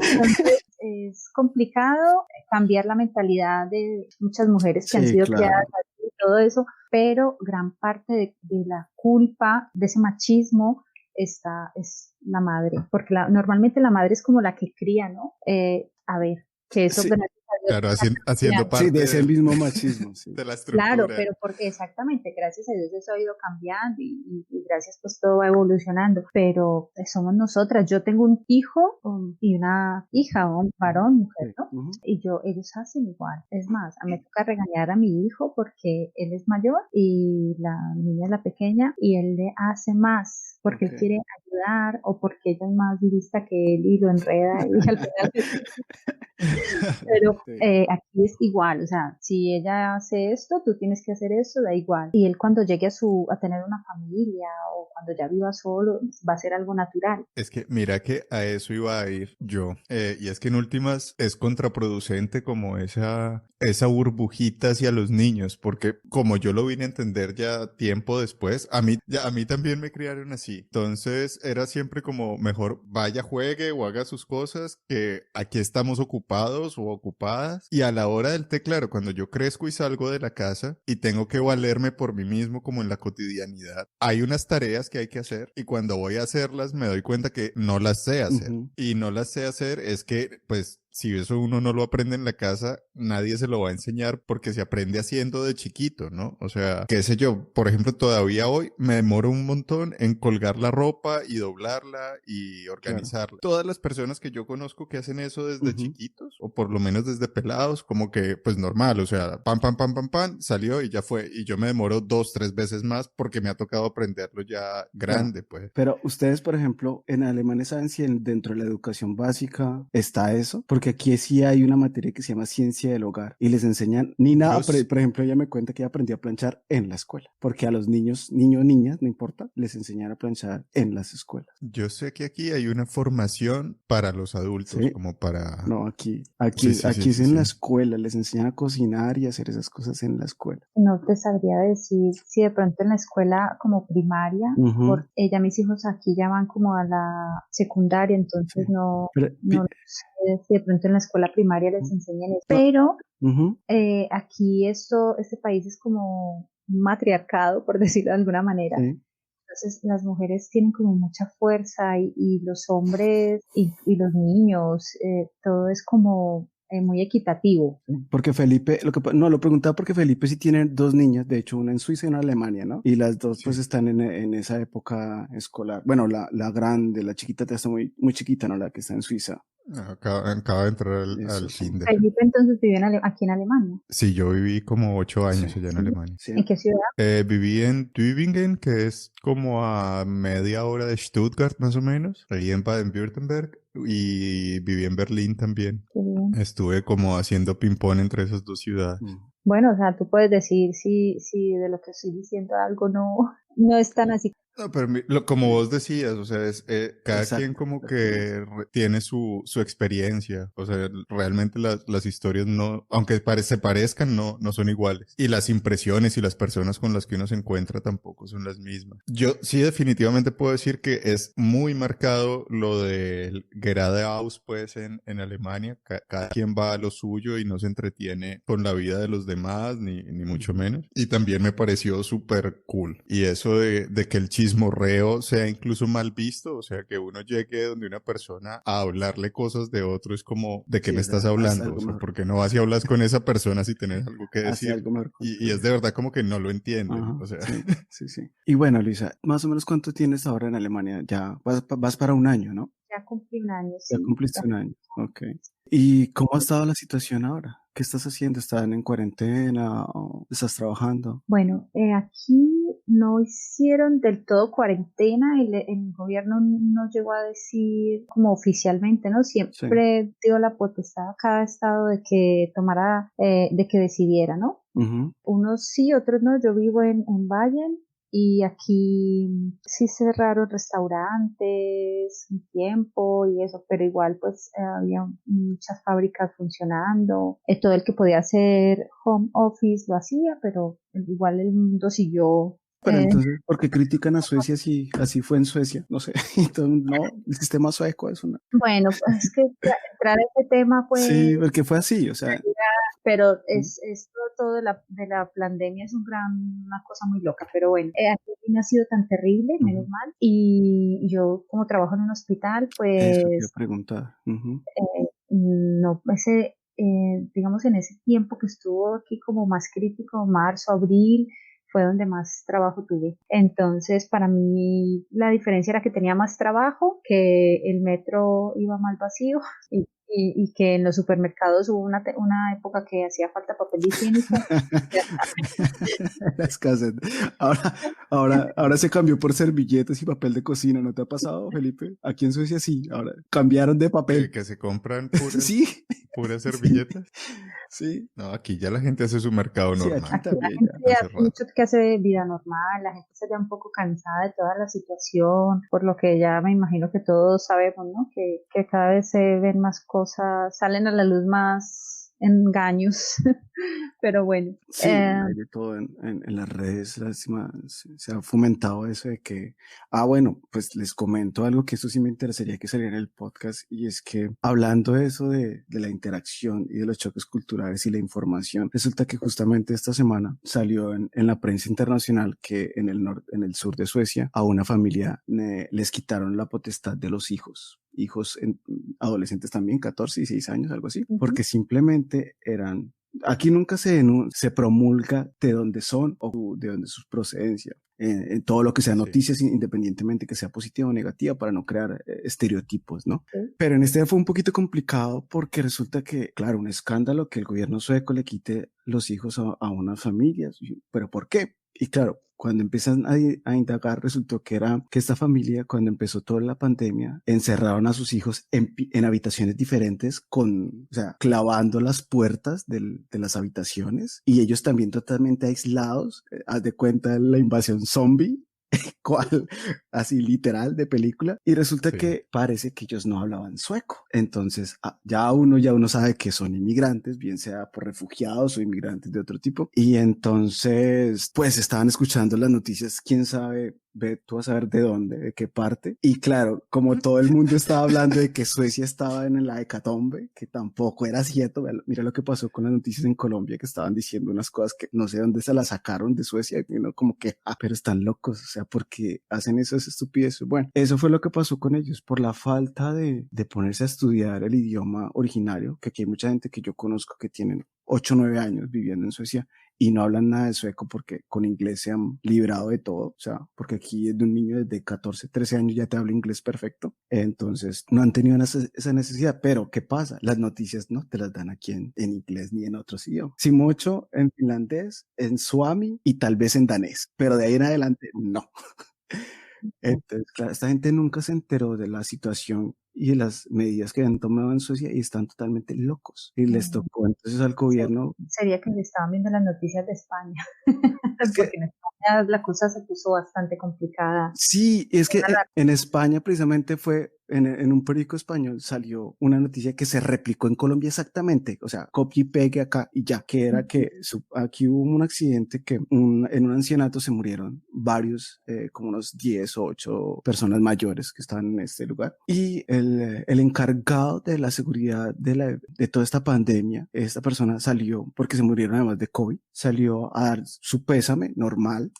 Entonces es complicado cambiar la mentalidad de muchas mujeres que han Sí, sido criadas claro. así y todo eso, pero gran parte de la culpa de ese machismo es la madre, porque normalmente la madre es como la que cría, ¿no? A ver, que eso Sí, gracias a Dios Claro, está haciendo cambiando. sí, parte de ese mismo machismo, sí. de la Claro, estructura. pero porque exactamente, gracias a Dios eso ha ido cambiando y gracias pues todo va evolucionando, pero somos nosotras. Yo tengo un hijo y una hija, un varón, mujer, Sí, ¿no? ujú. Y ellos hacen igual. Es más, a mí me toca regañar a mi hijo porque él es mayor y la niña es la pequeña y él le hace más porque Ok. él quiere ayudar o porque ella es más lista que él y lo enreda y al final pero Sí. aquí es igual, o sea, si ella hace esto, tú tienes que hacer esto, da igual. Y él cuando llegue a tener una familia o cuando ya viva solo, va a ser algo natural. Es que mira que a eso iba a ir yo. Y es que en últimas es contraproducente como esa burbujita hacia los niños, porque como yo lo vine a entender ya tiempo después, a mí también me criaron así. Entonces era siempre como mejor vaya, juegue o haga sus cosas, que aquí estamos ocupados o ocupadas. Y a la hora del té, claro, cuando yo crezco y salgo de la casa y tengo que valerme por mí mismo como en la cotidianidad, hay unas tareas que hay que hacer y cuando voy a hacerlas me doy cuenta que no las sé hacer. Ujú. Y no las sé hacer es que, pues, si eso uno no lo aprende en la casa, nadie se lo va a enseñar porque se aprende haciendo de chiquito, ¿no? O sea, qué sé yo, por ejemplo, todavía hoy me demoro un montón en colgar la ropa y doblarla y Claro. organizarla. Todas las personas que yo conozco que hacen eso desde Ujú. chiquitos, o por lo menos desde pelados, como que, pues normal, o sea, pam, pam, pam, pam, pam, salió y ya fue. Y yo me demoro 2, 3 veces más porque me ha tocado aprenderlo ya Claro. grande, pues. Pero ustedes, por ejemplo, en Alemania, ¿saben si dentro de la educación básica está eso? Porque aquí sí hay una materia que se llama ciencia del hogar y les enseñan ni nada. Yo, s- Por ejemplo, ella me cuenta que ella aprendió a planchar en la escuela, porque a los niños, niñas, no importa, les enseñan a planchar en las escuelas. yo sé que aquí hay una formación para los adultos, Sí, como para... no, aquí, Sí, aquí, sí, sí, aquí es sí, en la sí. escuela, les enseñan a cocinar y a hacer esas cosas en la escuela. No te sabría decir si de pronto en la escuela como primaria, Ujú. porque ella, mis hijos aquí ya van como a la secundaria, Sí. entonces no, Pero, no sé si de pronto en la escuela primaria les enseñan eso. Pero ujú, aquí este país es como un matriarcado, por decirlo de alguna manera. sí. Entonces las mujeres tienen como mucha fuerza y los hombres y los niños, todo es como muy equitativo. Porque Felipe, no, lo preguntaba porque Felipe sí tiene dos niñas, de hecho una en Suiza y una en Alemania, ¿no? Y las dos pues Sí. están en esa época escolar. Bueno, la grande, la chiquita ya está muy, muy chiquita, ¿no? La que está en Suiza. Acaba de entrar Eso al sí. kinder. Felipe entonces vive aquí en Alemania. Sí, yo viví como 8 años Sí, allá en ¿Sí? Alemania. sí. ¿En qué ciudad? Viví en Tübingen, que es como a media hora de Stuttgart, más o menos, ahí en Baden-Württemberg, y viví en Berlín también. Qué bien. Estuve como haciendo ping-pong entre esas dos ciudades. Mm. Bueno, o sea, tú puedes decir si de lo que estoy diciendo algo no es tan así. No, pero como vos decías, o sea, cada quien Exacto, como exactamente. que tiene su experiencia, o sea, realmente las historias no, aunque se parezcan, no son iguales. Y las impresiones y las personas con las que uno se encuentra tampoco son las mismas. Yo sí definitivamente puedo decir que es muy marcado lo del Geradeaus, pues, en Alemania. Cada quien va a lo suyo y no se entretiene con la vida de los demás, ni mucho Ujú. menos. Y también me pareció súper cool. Y eso de que el chismorreo sea incluso mal visto, o sea, que uno llegue donde una persona a hablarle cosas de otro, es como, ¿de qué Sí, me o estás sea, hace hablando? O algo sea, mejor. ¿por qué no vas y hablas con esa persona si tenés algo que Hace decir? algo mejor Y es construido. de verdad como que no lo entienden, Ajá, o sea. sí, sí, sí. Y bueno, Luisa, más o menos ¿cuánto tienes ahora en Alemania? Ya vas para un año, ¿no? Ya cumplí un año, Ya sí. cumpliste un año. Ok. ¿Y cómo ha estado la situación ahora? ¿Qué estás haciendo? ¿Están en cuarentena o estás trabajando? Bueno, aquí no hicieron del todo cuarentena, el gobierno no llegó a decir como oficialmente, ¿no? Sí. Siempre dio la potestad a cada estado de que tomara, de que decidiera, ¿no? Ujú. Unos sí, otros no. Yo vivo en Bayern y aquí sí cerraron restaurantes un tiempo y eso, pero igual pues había muchas fábricas funcionando. Todo el que podía hacer home office lo hacía, pero igual el mundo siguió. Pero entonces, ¿por qué critican a Suecia si así fue en Suecia? No sé. Entonces, no, el sistema sueco es una. Bueno, pues es que entrar a este tema Sí, pues porque fue así, o sea. pero todo de la pandemia es una cosa muy loca, pero bueno, aquí no ha sido tan terrible, menos Ujú. mal, y yo como trabajo en un hospital, Eso te iba a pues preguntar. Ujú. no, digamos en ese tiempo que estuvo aquí como más crítico, marzo, abril, fue donde más trabajo tuve. Entonces, para mí la diferencia era que tenía más trabajo, que el metro iba más vacío y que en los supermercados hubo una época que hacía falta papel higiénico. La escasez. Ahora, Ahora se cambió por servilletas y papel de cocina, ¿no te ha pasado, Felipe? Aquí en Suecia sí, ahora cambiaron de papel. Que se compran Sí, puras sí, servilletas. sí, No, aquí ya la gente hace su mercado sí, aquí normal, Aquí la también ya. gente hace hace rato. mucho que hace vida normal, la gente está ya un poco cansada de toda la situación, por lo que ya me imagino que todos sabemos, ¿no? Que cada vez se ven más cosas, salen a la luz más engaños, pero bueno, Sí, hay de todo en las redes, lástima, se ha fomentado eso de que, bueno, pues les comento algo que esto sí me interesaría que saliera en el podcast y es que hablando de eso de la interacción y de los choques culturales y la información, resulta que justamente esta semana salió en la prensa internacional que en el sur de Suecia a una familia les quitaron la potestad de los hijos adolescentes también, 14 y 6 años, algo así, porque simplemente eran. Aquí nunca se promulga de dónde son o de dónde es su procedencia. En todo lo que sea Sí. noticias, independientemente que sea positiva o negativa, para no crear estereotipos, ¿no? sí. Pero en este fue un poquito complicado porque resulta que, claro, un escándalo que el gobierno sueco le quite los hijos a unas familias. ¿Pero por qué? Y claro, cuando empiezan a indagar, resultó que era que esta familia, cuando empezó toda la pandemia, encerraron a sus hijos en habitaciones diferentes, o sea, clavando las puertas de las habitaciones y ellos también totalmente aislados. Haz de cuenta la invasión zombie. Cual, así literal de película, y resulta Sí. que parece que ellos no hablaban sueco. Entonces ya uno sabe que son inmigrantes, bien sea por refugiados o inmigrantes de otro tipo, y entonces pues estaban escuchando las noticias, quién sabe, ve tú a saber de dónde, de qué parte, y claro, como todo el mundo estaba hablando de que Suecia estaba en la hecatombe, que tampoco era cierto. Mira lo que pasó con las noticias en Colombia, que estaban diciendo unas cosas que no sé dónde se las sacaron de Suecia, y uno como que, pero están locos, o sea, porque hacen esas estupideces. Bueno, eso fue lo que pasó con ellos, por la falta de ponerse a estudiar el idioma originario, que aquí hay mucha gente que yo conozco que tienen 8 o 9 años viviendo en Suecia y no hablan nada de sueco porque con inglés se han librado de todo, o sea, porque aquí de un niño desde 14, 13 años ya te habla inglés perfecto, entonces no han tenido esa necesidad, pero ¿qué pasa? Las noticias no te las dan aquí en inglés ni en otros idiomas, si mucho en finlandés, en suami y tal vez en danés, pero de ahí en adelante no. Entonces, claro, esta gente nunca se enteró de la situación y de las medidas que han tomado en Suecia y están totalmente locos. Y les tocó entonces al gobierno. Sería que le estaban viendo las noticias de España, Es que porque en España la cosa se puso bastante complicada. sí, es que en España precisamente fue, en un periódico español salió una noticia que se replicó en Colombia exactamente, o sea, copia y pegue acá y ya, que era que aquí hubo un accidente que en un ancianato se murieron varios, como unos 10 o 8 personas mayores que estaban en este lugar. Y el encargado de la seguridad de toda esta pandemia, esta persona salió, porque se murieron además de COVID, salió a dar su pésame normal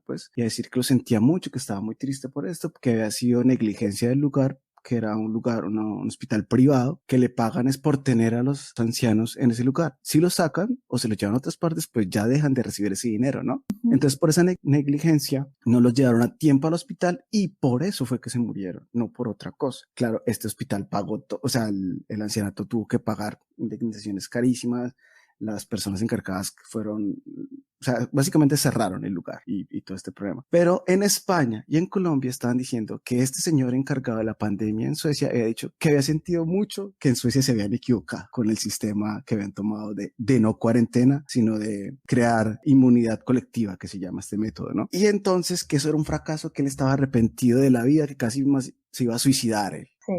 pues, y a decir que lo sentía mucho, que estaba muy triste por esto, porque había sido negligencia del lugar, que era un lugar, un hospital privado, que le pagan es por tener a los ancianos en ese lugar. Si los sacan o se los llevan a otras partes, pues ya dejan de recibir ese dinero, ¿no? Entonces, por esa negligencia, no los llevaron a tiempo al hospital y por eso fue que se murieron, no por otra cosa. Claro, este hospital pagó, o sea, el ancianato tuvo que pagar indemnizaciones carísimas, las personas encargadas fueron, o sea, básicamente cerraron el lugar y todo este problema. Pero en España y en Colombia estaban diciendo que este señor encargado de la pandemia en Suecia había dicho que había sentido mucho que en Suecia se habían equivocado con el sistema que habían tomado de no cuarentena, sino de crear inmunidad colectiva, que se llama este método, ¿no? Y entonces que eso era un fracaso, que él estaba arrepentido de la vida, que casi más se iba a suicidar él. Sí.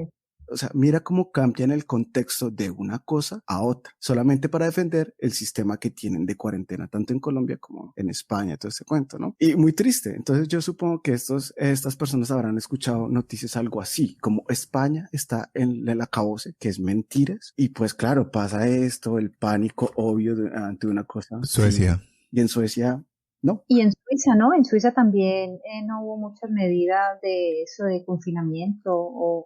O sea, mira cómo cambian el contexto de una cosa a otra, solamente para defender el sistema que tienen de cuarentena, tanto en Colombia como en España, todo ese cuento, ¿no? Y muy triste. Entonces yo supongo que estas personas habrán escuchado noticias algo así, como España está en el acabose, que es mentiras, y pues claro, pasa esto, el pánico obvio ante una cosa. Suecia. Sí. Y en Suecia, no. Y en Suiza, ¿no? En Suiza también no hubo muchas medidas de eso de confinamiento o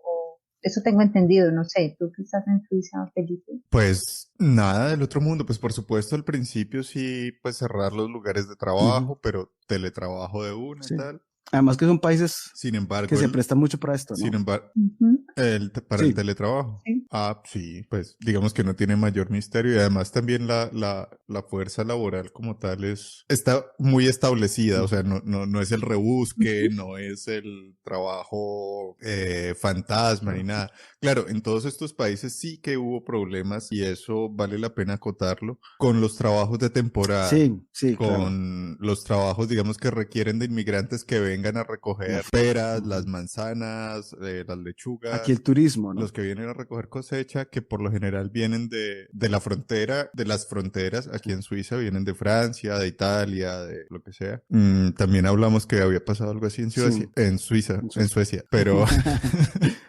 eso tengo entendido, no sé, tú que estás en Suiza, Felipe. Pues nada del otro mundo, pues por supuesto al principio sí, pues cerrar los lugares de trabajo, pero teletrabajo de una y Sí. tal. Además que son países Sin embargo, que se prestan mucho para esto, sin ¿no? embargo, Ujú. para el Sí, teletrabajo. Sí. Ah, sí, pues digamos que no tiene mayor misterio y además también la fuerza laboral como tal está muy establecida, o sea, no es el rebusque, Ujú. no es el trabajo fantasma ni nada. Claro, en todos estos países sí que hubo problemas y eso vale la pena acotarlo con los trabajos de temporada. sí, sí, claro. Con los trabajos, digamos, que requieren de inmigrantes que vengan a recoger Uf. peras, las Ujú. manzanas, las Aquí el lechugas, turismo, los ¿no? que vienen a recoger cosecha, que por lo general vienen de la frontera, de las fronteras aquí en Suiza, vienen de Francia, de Italia, de lo que sea. También hablamos que había pasado algo así en Sí, Suecia, en Suiza, en en Suecia. Suecia, pero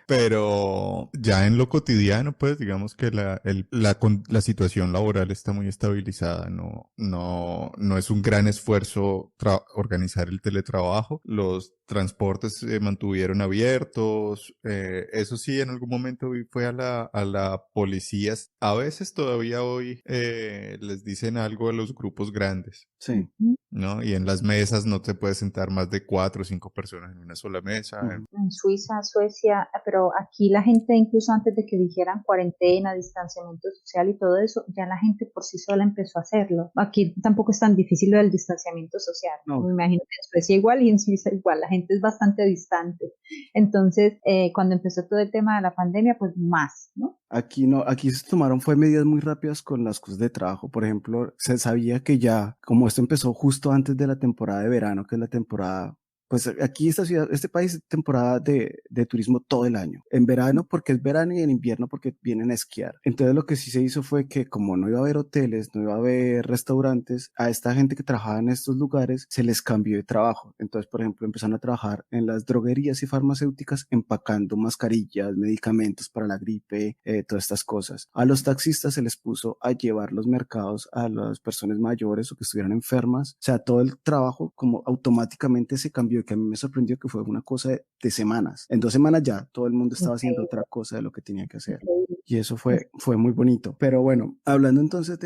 pero ya en lo cotidiano, pues digamos que la situación laboral está muy estabilizada, no es un gran esfuerzo organizar el teletrabajo, los transportes se mantuvieron abiertos, eso sí, en algún momento fue a la policía, a veces todavía hoy les dicen algo a los grupos grandes. Sí. Ujú. ¿No? Y en las mesas no te puedes sentar más de 4 o 5 personas en una sola mesa. Ujú. En Suiza, Suecia, pero aquí la gente, incluso antes de que dijeran cuarentena, distanciamiento social y todo eso, ya la gente por sí sola empezó a hacerlo. Aquí tampoco es tan difícil lo del distanciamiento social. No, Me imagino que en Suecia igual y en Suiza igual, la gente es bastante distante. Entonces, cuando empezó todo el tema de la pandemia, pues más, ¿no? aquí no, aquí se tomaron fue medidas muy rápidas con las cosas de trabajo. Por ejemplo, se sabía que ya, como esto empezó justo antes de la temporada de verano, que es la temporada, pues aquí esta ciudad, este país es temporada de turismo todo el año. En verano porque es verano y en invierno porque vienen a esquiar. Entonces lo que sí se hizo fue que como no iba a haber hoteles, no iba a haber restaurantes, a esta gente que trabajaba en estos lugares se les cambió de trabajo. Entonces, por ejemplo, empezaron a trabajar en las droguerías y farmacéuticas empacando mascarillas, medicamentos para la gripe, todas estas cosas. A los taxistas se les puso a llevar los mercados a las personas mayores o que estuvieran enfermas. O sea, todo el trabajo como automáticamente se cambió, que a mí me sorprendió que fue una cosa de semanas. En 2 semanas ya todo el mundo estaba haciendo Increíble, otra cosa de lo que tenía que hacer. increíble. Y eso Es- fue muy bonito. Pero bueno, hablando entonces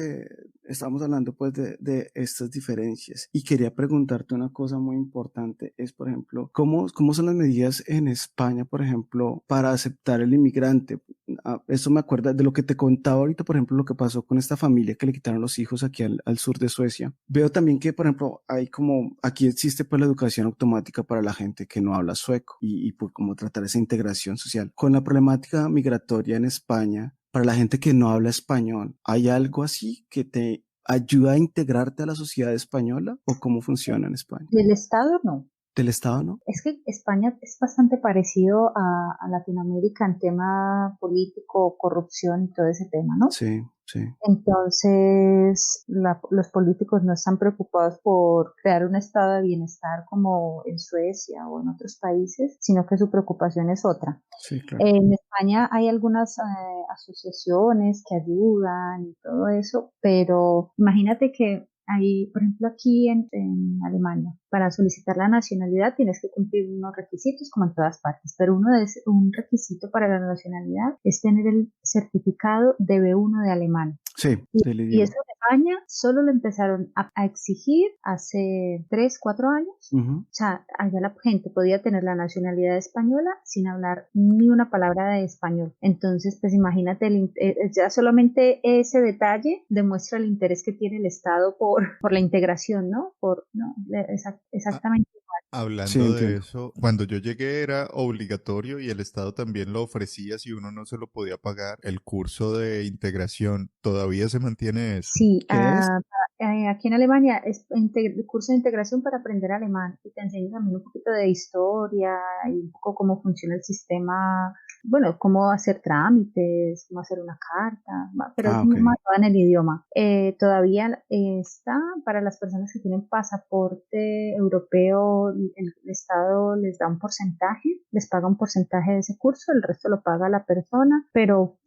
estamos hablando pues de estas diferencias. Y quería preguntarte una cosa muy importante, es por ejemplo, ¿cómo son las medidas en España, por ejemplo, para aceptar el inmigrante? Eso me acuerda de lo que te contaba ahorita, por ejemplo, lo que pasó con esta familia que le quitaron los hijos aquí al sur de Suecia. Veo también que, por ejemplo, hay como, aquí existe pues la educación automática para la gente que no habla sueco y pues como tratar esa integración social. Con la problemática migratoria en España, para la gente que no habla español, ¿hay algo así que te ayuda a integrarte a la sociedad española o cómo funciona en España? Del Estado no. Del Estado, ¿no? Es que España es bastante parecido a Latinoamérica en tema político, corrupción y todo ese tema, ¿no? Sí, sí. Entonces, los políticos no están preocupados por crear un estado de bienestar como en Suecia o en otros países, sino que su preocupación es otra. Sí, claro. En España hay algunas asociaciones que ayudan y todo eso, pero imagínate que hay, por ejemplo, aquí en Alemania, para solicitar la nacionalidad tienes que cumplir unos requisitos como en todas partes, pero un requisito para la nacionalidad es tener el certificado de B1 de alemán. Sí, Y, del y eso idioma. en España solo lo empezaron a exigir hace 3, 4 años. Ujú. O sea, allá la gente podía tener la nacionalidad española sin hablar ni una palabra de español. Entonces, pues imagínate, ya solamente ese detalle demuestra el interés que tiene el Estado por la integración, ¿no? No, exactamente. Sí, Hablando de entiendo. eso, cuando yo llegué era obligatorio y el Estado también lo ofrecía si uno no se lo podía pagar. El curso de integración, ¿todavía se mantiene eso? Sí, ¿Qué es? aquí en Alemania es curso de integración para aprender alemán y te enseñan también un poquito de historia y un poco cómo funciona el sistema, bueno, cómo hacer trámites, cómo hacer una carta, pero es Ah, ok. más en el idioma. Todavía está para las personas que tienen pasaporte europeo, el Estado les da un porcentaje, les paga un porcentaje de ese curso, el resto lo paga la persona, pero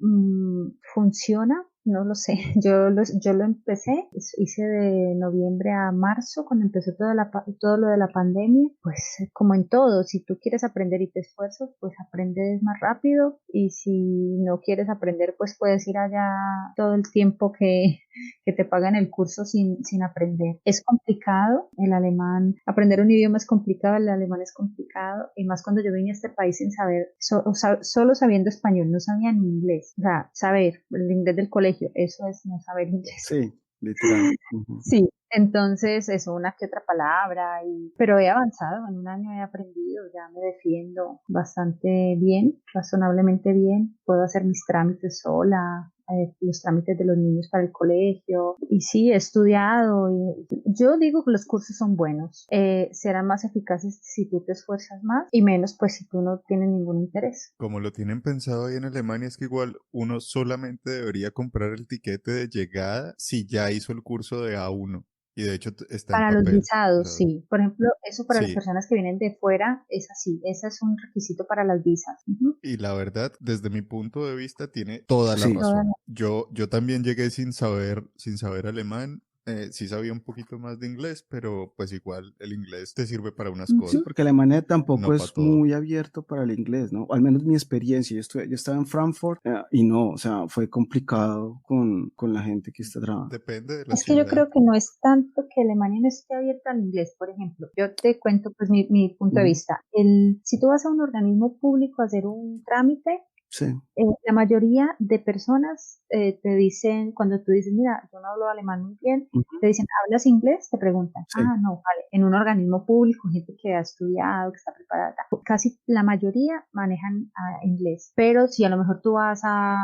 funciona No lo sé, yo lo empecé, hice de noviembre a marzo, cuando empezó todo lo de la pandemia, pues como en todo, si tú quieres aprender y te esfuerzas, pues aprendes más rápido, y si no quieres aprender, pues puedes ir allá todo el tiempo que te pagan el curso sin aprender. Es complicado el alemán, aprender un idioma es complicado, el alemán es complicado, y más cuando yo vine a este país sin saber, solo sabiendo español, no sabía ni inglés, o sea, saber el inglés del colegio, eso es no saber inglés. Sí, literal. Ujú. Sí, entonces eso, una que otra palabra, pero he avanzado, en un año he aprendido, ya me defiendo bastante bien, razonablemente bien, puedo hacer mis trámites sola, los trámites de los niños para el colegio, y sí, he estudiado, y yo digo que los cursos son buenos, serán más eficaces si tú te esfuerzas más, y menos pues si tú no tienes ningún interés. Como lo tienen pensado ahí en Alemania, es que igual uno solamente debería comprar el tiquete de llegada si ya hizo el curso de A1. Y de hecho está en Para los papel. O visados, sea, sí. Por ejemplo, eso para las sí. personas que vienen de fuera es así. Ese es un requisito para las visas. Ujú. Y la verdad, desde mi punto de vista, tiene toda la Sí, Todas razón. Yo también llegué sin saber alemán. Sí sabía un poquito más de inglés, pero pues igual el inglés te sirve para unas ujú. sí, cosas, porque Alemania tampoco no para es todo. muy abierto para el inglés, ¿no? Al menos mi experiencia, yo estaba en Frankfurt y no, o sea, fue complicado con la gente que está trabajando. Depende de la Es que yo ciudad. creo que no es tanto que Alemania no esté abierta al inglés. Por ejemplo, yo te cuento pues mi punto de Ujú. vista. Si tú vas a un organismo público a hacer un trámite, Sí, la mayoría de personas te dicen, cuando tú dices, mira, yo no hablo alemán muy bien, ujú, te dicen, ¿hablas inglés? Te preguntan, sí, no, vale, en un organismo público, gente que ha estudiado, que está preparada, casi la mayoría manejan inglés, pero si a lo mejor tú vas a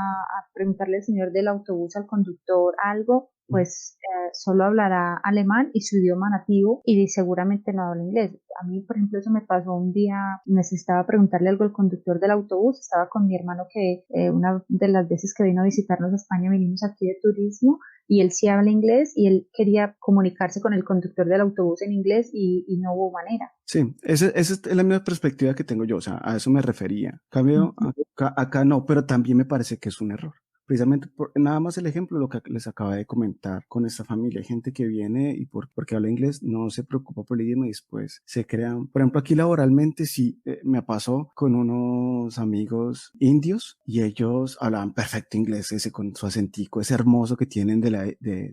preguntarle al señor del autobús, al conductor, algo, ujú, pues solo hablará alemán y su idioma nativo, y seguramente no habla inglés. A mí, por ejemplo, eso me pasó un día, necesitaba preguntarle algo al conductor del autobús, estaba con mi hermano que una de las veces que vino a visitarnos a España vinimos aquí de turismo, y él sí habla inglés y él quería comunicarse con el conductor del autobús en inglés, y no hubo manera. sí, esa es la misma perspectiva que tengo yo, o sea, a eso me refería. Cambio, Ujú. acá no, pero también me parece que es un error. Precisamente por nada más el ejemplo, lo que les acaba de comentar con esta familia. Hay gente que viene y porque habla inglés no se preocupa por el idioma y después se crean. Por ejemplo, aquí laboralmente sí me pasó con unos amigos indios y ellos hablaban perfecto inglés, ese con su acentico, ese hermoso que tienen de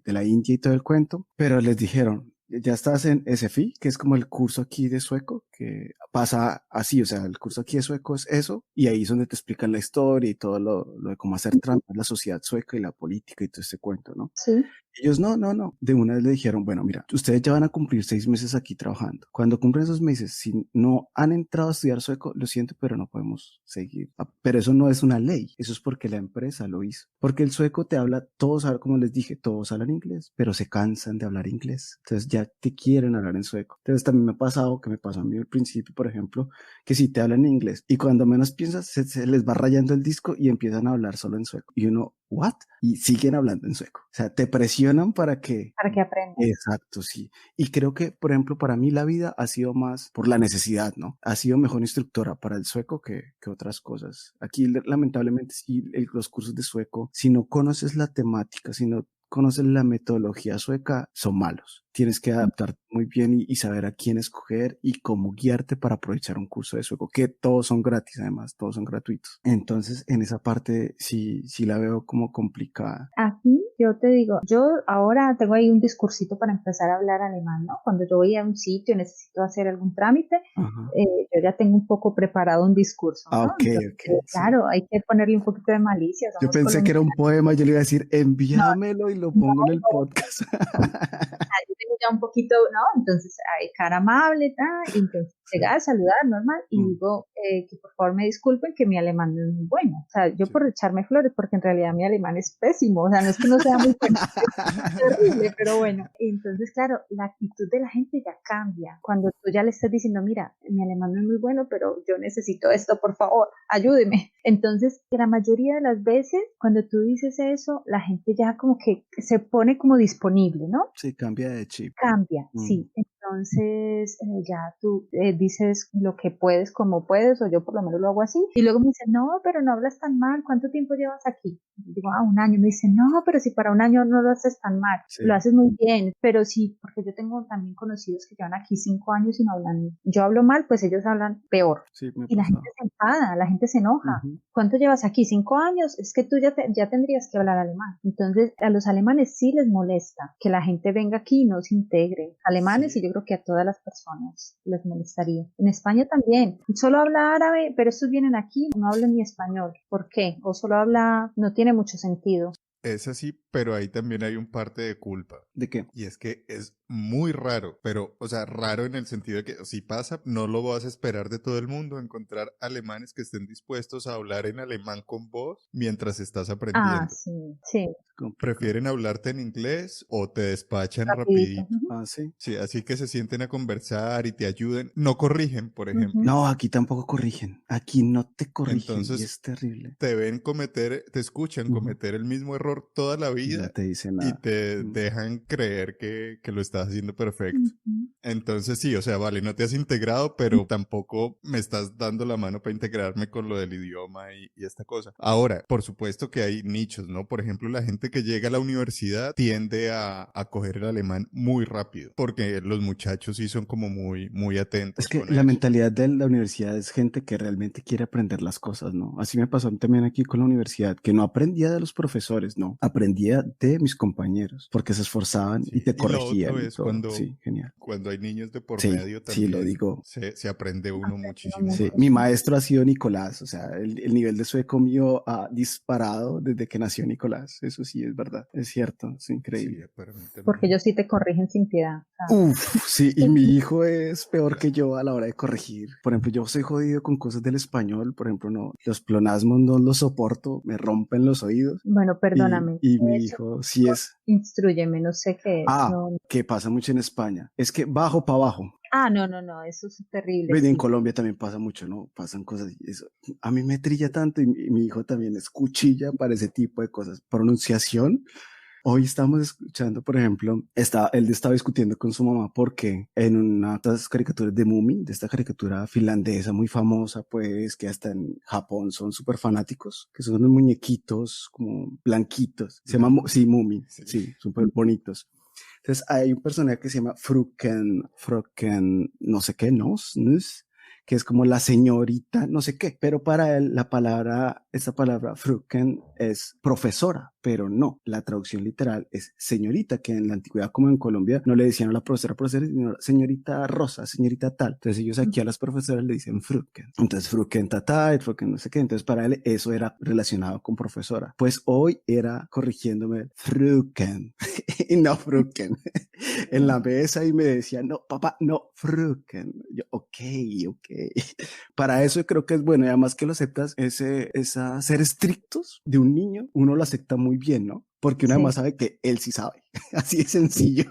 la India y todo el cuento, pero les dijeron, ya estás en SFI, que es como el curso aquí de sueco, que pasa así, o sea, el curso aquí de sueco es eso, y ahí es donde te explican la historia y todo lo de cómo hacer trampa en la sociedad sueca y la política y todo este cuento, ¿no? Sí. Ellos no. De una vez le dijeron, bueno, mira, ustedes ya van a cumplir 6 meses aquí trabajando. Cuando cumplen esos meses, si no han entrado a estudiar sueco, lo siento, pero no podemos seguir. Pero eso no es una ley, eso es porque la empresa lo hizo. Porque el sueco te habla, todos, como les dije, todos hablan inglés, pero se cansan de hablar inglés. Entonces ya te quieren hablar en sueco. Entonces también me ha pasado, que me pasó a mí al principio, por ejemplo, que si te hablan en inglés y cuando menos piensas, se les va rayando el disco y empiezan a hablar solo en sueco. Y uno, ¿what? Y siguen hablando en sueco. O sea, te presionan para que... Para que aprendas. Exacto, sí. Y creo que, por ejemplo, para mí la vida ha sido más por la necesidad, ¿no? Ha sido mejor instructora para el sueco que otras cosas. Aquí, lamentablemente, sí, los cursos de sueco, si no conoces la temática, si no conoces la metodología sueca, son malos. Tienes que adaptarte muy bien y saber a quién escoger y cómo guiarte para aprovechar un curso de sueco, que todos son gratis, además, todos son gratuitos. Entonces, en esa parte sí la veo como complicada. Aquí yo te digo, yo ahora tengo ahí un discursito para empezar a hablar alemán, ¿no? Cuando yo voy a un sitio, necesito hacer algún trámite, Ajá. yo ya tengo un poco preparado un discurso, Ah, ¿no? ok, Entonces, ok, sí. claro, hay que ponerle un poquito de malicia, Yo somos pensé que era colombianos. un poema, yo le iba a decir, No, envíamelo y lo no, pongo en el podcast. yo tengo ya un poquito, ¿no? Entonces, hay cara amable, y entonces Sí. llegar, saludar, normal, y Mm, digo que por favor me disculpen que mi alemán no es muy bueno. O sea, yo sí. por echarme flores, porque en realidad mi alemán es pésimo, o sea, no es que no sea muy bueno, terrible, pero bueno. Entonces, claro, la actitud de la gente ya cambia. Cuando tú ya le estás diciendo, mira, mi alemán no es muy bueno, pero yo necesito esto, por favor, ayúdeme. Entonces, la mayoría de las veces, cuando tú dices eso, la gente ya como que se pone como disponible, ¿no? Sí, cambia de chip. Cambia, Mm, sí. entonces ya tú dices lo que puedes, como puedes, o yo por lo menos lo hago así. Y luego me dicen, no, pero no hablas tan mal, ¿cuánto tiempo llevas aquí? Digo, un año. Me dicen, no, pero si para un año no lo haces tan mal, Sí. lo haces muy bien, pero sí, porque yo tengo también conocidos que llevan aquí 5 años y no hablan. Yo hablo mal, pues ellos hablan peor. Sí, me Y la gente pasaba. se enfada, la gente se enoja. Ujú. ¿Cuánto llevas aquí? 5 años. Es que tú ya tendrías que hablar alemán. Entonces, a los alemanes sí les molesta que la gente venga aquí y no se integre. Alemanes, Sí. y yo creo que a todas las personas les molestaría. En España también. Solo habla árabe, pero estos vienen aquí, no hablan ni español. ¿Por qué? O solo habla, no tiene mucho sentido. Es así, pero ahí también hay un parte de culpa. ¿De qué? Y es que es muy raro, pero, o sea, raro en el sentido de que si pasa, no lo vas a esperar de todo el mundo, encontrar alemanes que estén dispuestos a hablar en alemán con vos mientras estás aprendiendo. Sí, sí, Complicado. Prefieren hablarte en inglés o te despachan rapidito. rapidito. Ah, sí. Sí, así que se sienten a conversar y te ayuden. No corrigen, por ejemplo. No, aquí tampoco corrigen. Aquí no te corrigen y Entonces es terrible. te ven cometer, te escuchan Ujú. cometer el mismo error toda la Y no vida te dice y nada. te Mm. dejan creer que lo estás haciendo perfecto. Entonces sí, o sea, vale, no te has integrado, pero tampoco me estás dando la mano para integrarme con lo del idioma y esta cosa. Ahora, por supuesto que hay nichos, ¿no? Por ejemplo, la gente que llega a la universidad tiende a coger el alemán muy rápido, porque los muchachos sí son como muy Es atentos que con la eso. mentalidad de la universidad es gente que realmente quiere aprender las cosas, ¿no? Así me pasó también aquí con la universidad, que no aprendía de los profesores, no, aprendía de mis compañeros, porque se esforzaban y Sí. te Y lo otro corregían y es todo. Sí, genial. cuando hay niños de por Sí, medio sí, lo también digo. se aprende uno Aprendo muchísimo Sí, mucho, mi más. sí. maestro ha sido Nicolás, o sea, el nivel de sueco mío ha disparado desde que nació Nicolás, eso sí es verdad, es cierto, es Sí, increíble. para mí Porque también. ellos sí te corrigen sin piedad. Uf, sí, y mi hijo es peor que yo a la hora de corregir. Por ejemplo, yo soy jodido con cosas del español, por ejemplo, no, los pleonasmos no los soporto, me rompen los oídos. Bueno, perdóname. Y mi Eso, hijo sí es. instrúyeme, no sé qué es. Ah, No. que pasa mucho en España. Es que bajo para abajo. No, no, no, eso es terrible, Ven, en sí. Colombia también pasa mucho, ¿no? Pasan cosas. Eso, a mí me trilla tanto y mi hijo también es cuchilla para ese tipo de cosas. Pronunciación. Hoy estamos escuchando, por ejemplo, él estaba discutiendo con su mamá porque en una de estas caricaturas de Moomin, de esta caricatura finlandesa muy famosa, pues que hasta en Japón son súper fanáticos, que son unos muñequitos como blanquitos. Se llama, Blanco. sí, Moomin, Sí. sí, súper bonitos. Entonces hay un personaje que se llama Fruken, no sé qué, Nus, que es como la señorita, no sé qué, pero para él esta palabra Fruken es profesora, pero no, la traducción literal es señorita, que en la antigüedad como en Colombia no le decían a la profesora, sino señorita Rosa, señorita tal. Entonces ellos aquí a las profesoras le dicen Fruken. Entonces Fruken tata, Fruken no sé qué, entonces para él eso era relacionado con profesora. Pues hoy era corrigiéndome Fruken y no Fruken en la mesa y me decía, no, papá, no, Fruken. Yo, ok. Para eso creo que es bueno, y además que lo aceptas, ser estrictos de un niño, uno lo acepta muy bien, ¿no? Porque uno Sí. además sabe que él sí sabe. Así de sencillo.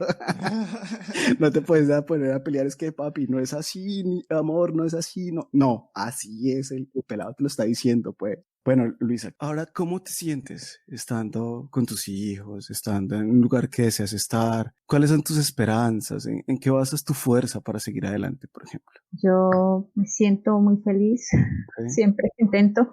No te puedes poner a pelear, es que papi, no es así, amor, no es así, no. No, así es, el pelado te lo está diciendo, pues. Bueno, Luisa, ahora, ¿cómo te sientes estando con tus hijos, estando en un lugar que deseas estar? ¿Cuáles son tus esperanzas? ¿En qué basas tu fuerza para seguir adelante, por ejemplo? Yo me siento muy feliz, ¿Okay? siempre intento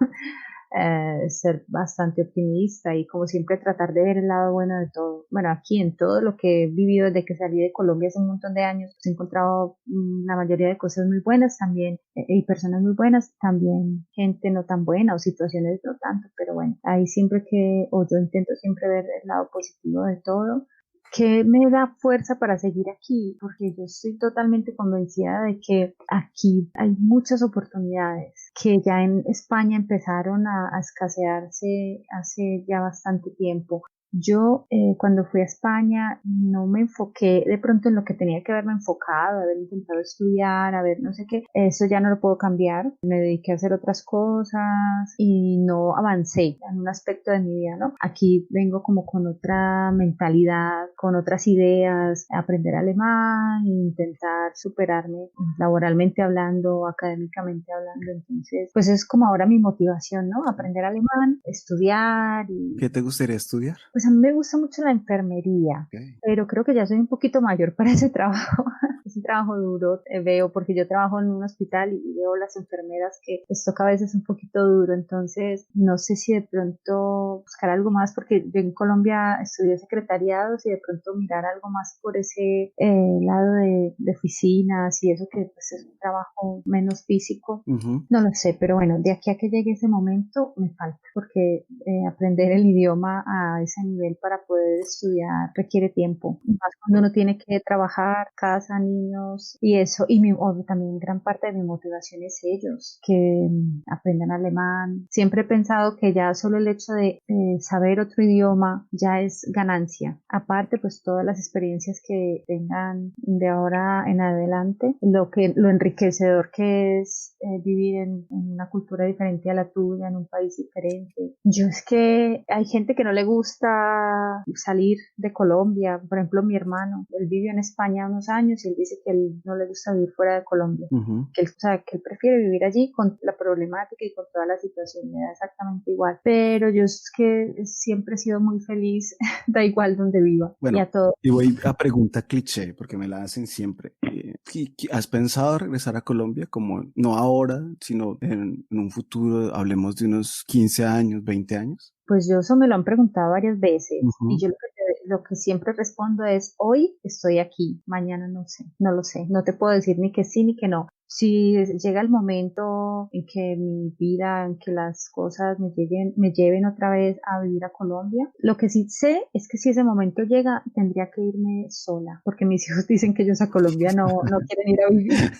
ser bastante optimista y como siempre tratar de ver el lado bueno de todo. Bueno, aquí en todo lo que he vivido desde que salí de Colombia hace un montón de años, pues he encontrado la mayoría de cosas muy buenas también y personas muy buenas, también gente no tan buena o situaciones no tanto, pero bueno, ahí siempre o yo intento siempre ver el lado positivo de todo. ¿Qué me da fuerza para seguir aquí? Porque yo estoy totalmente convencida de que aquí hay muchas oportunidades que ya en España empezaron a escasearse hace ya bastante tiempo. Yo cuando fui a España no me enfoqué de pronto en lo que tenía que haberme enfocado, haber intentado estudiar, haber no sé qué, eso ya no lo puedo cambiar, me dediqué a hacer otras cosas y no avancé en un aspecto de mi vida, ¿no? Aquí vengo como con otra mentalidad, con otras ideas, aprender alemán, intentar superarme laboralmente hablando, académicamente hablando, entonces pues es como ahora mi motivación, ¿no? Aprender alemán, estudiar y ¿Qué te gustaría estudiar? pues a mí me gusta mucho la enfermería, Okay. pero creo que ya soy un poquito mayor para ese trabajo. es un trabajo duro, veo, porque yo trabajo en un hospital y veo las enfermeras que les toca a veces un poquito duro, entonces no sé si de pronto buscar algo más, porque yo en Colombia estudié secretariados y de pronto mirar algo más por ese lado de oficinas y eso que pues es un trabajo menos físico. Ujú. No lo sé, pero bueno, de aquí a que llegue ese momento me falta, porque aprender el idioma a ese nivel para poder estudiar requiere tiempo, más cuando uno tiene que trabajar, casa, niños y eso, y también gran parte de mi motivación es ellos, que aprendan alemán. Siempre he pensado que ya solo el hecho de saber otro idioma ya es ganancia. Aparte, pues todas las experiencias que tengan de ahora en adelante, lo enriquecedor que es vivir en una cultura diferente a la tuya, en un país diferente. Yo es que hay gente que no le gusta salir de Colombia. Por ejemplo, mi hermano, él vivió en España unos años y él dice que él no le gusta vivir fuera de Colombia. Ujú. Que él, o sea, que él prefiere vivir allí con la problemática y con toda la situación, me da exactamente igual. Pero yo es que siempre he sido muy feliz, da igual donde viva, y Bueno, a todo. y voy a pregunta cliché, porque me la hacen siempre. ¿Has pensado regresar a Colombia como no ahora, sino en un futuro, hablemos de unos 15 años, 20 años? Pues yo eso me lo han preguntado varias veces y Ujú. yo lo que siempre respondo es, hoy estoy aquí, mañana no sé, no lo sé, no te puedo decir ni que sí ni que no. Si llega el momento en que mi vida, en que las cosas me lleven otra vez a vivir a Colombia, lo que sí sé es que si ese momento llega, tendría que irme sola, porque mis hijos dicen que ellos a Colombia no quieren ir a vivir.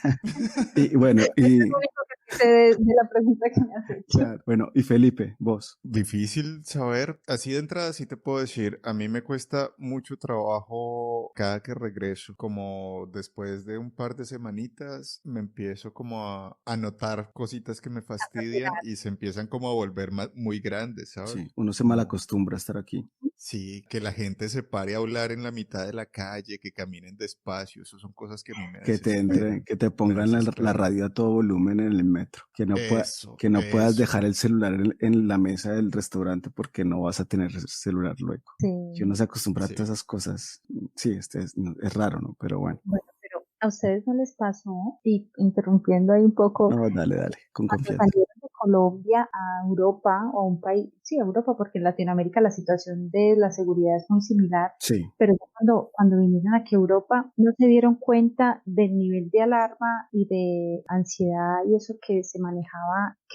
Y bueno, Es lo único que sé de la pregunta que me has hecho. claro, bueno, y Felipe, vos. Difícil saber, así de entrada sí te puedo decir, a mí me cuesta mucho trabajo cada que regreso, como después de un par de semanitas me empiezo como a notar cositas que me fastidian y se empiezan como a volver muy grandes, ¿sabes? Sí, uno se Como, malacostumbra a estar aquí. sí, que la gente se pare a hablar en la mitad de la calle, que caminen despacio, eso son cosas que a mí me Que te entre, desesperan, que te me pongan la desesperan. radio a todo volumen en el metro, Eso, que no puedas dejar eso. el celular en la mesa del restaurante porque no vas a tener celular luego. Si uno Sí. se acostumbra a todas Sí. esas cosas, sí, es raro, ¿no? Pero bueno, Bueno, pero ¿a ustedes no les pasó? Y interrumpiendo ahí un poco, no, dale, dale, con cuando confianza. salieron de Colombia a Europa o a un país, sí, a Europa, porque en Latinoamérica la situación de la seguridad es muy similar, Sí, pero ya cuando vinieron aquí a Europa, no se dieron cuenta del nivel de alarma y de ansiedad y eso que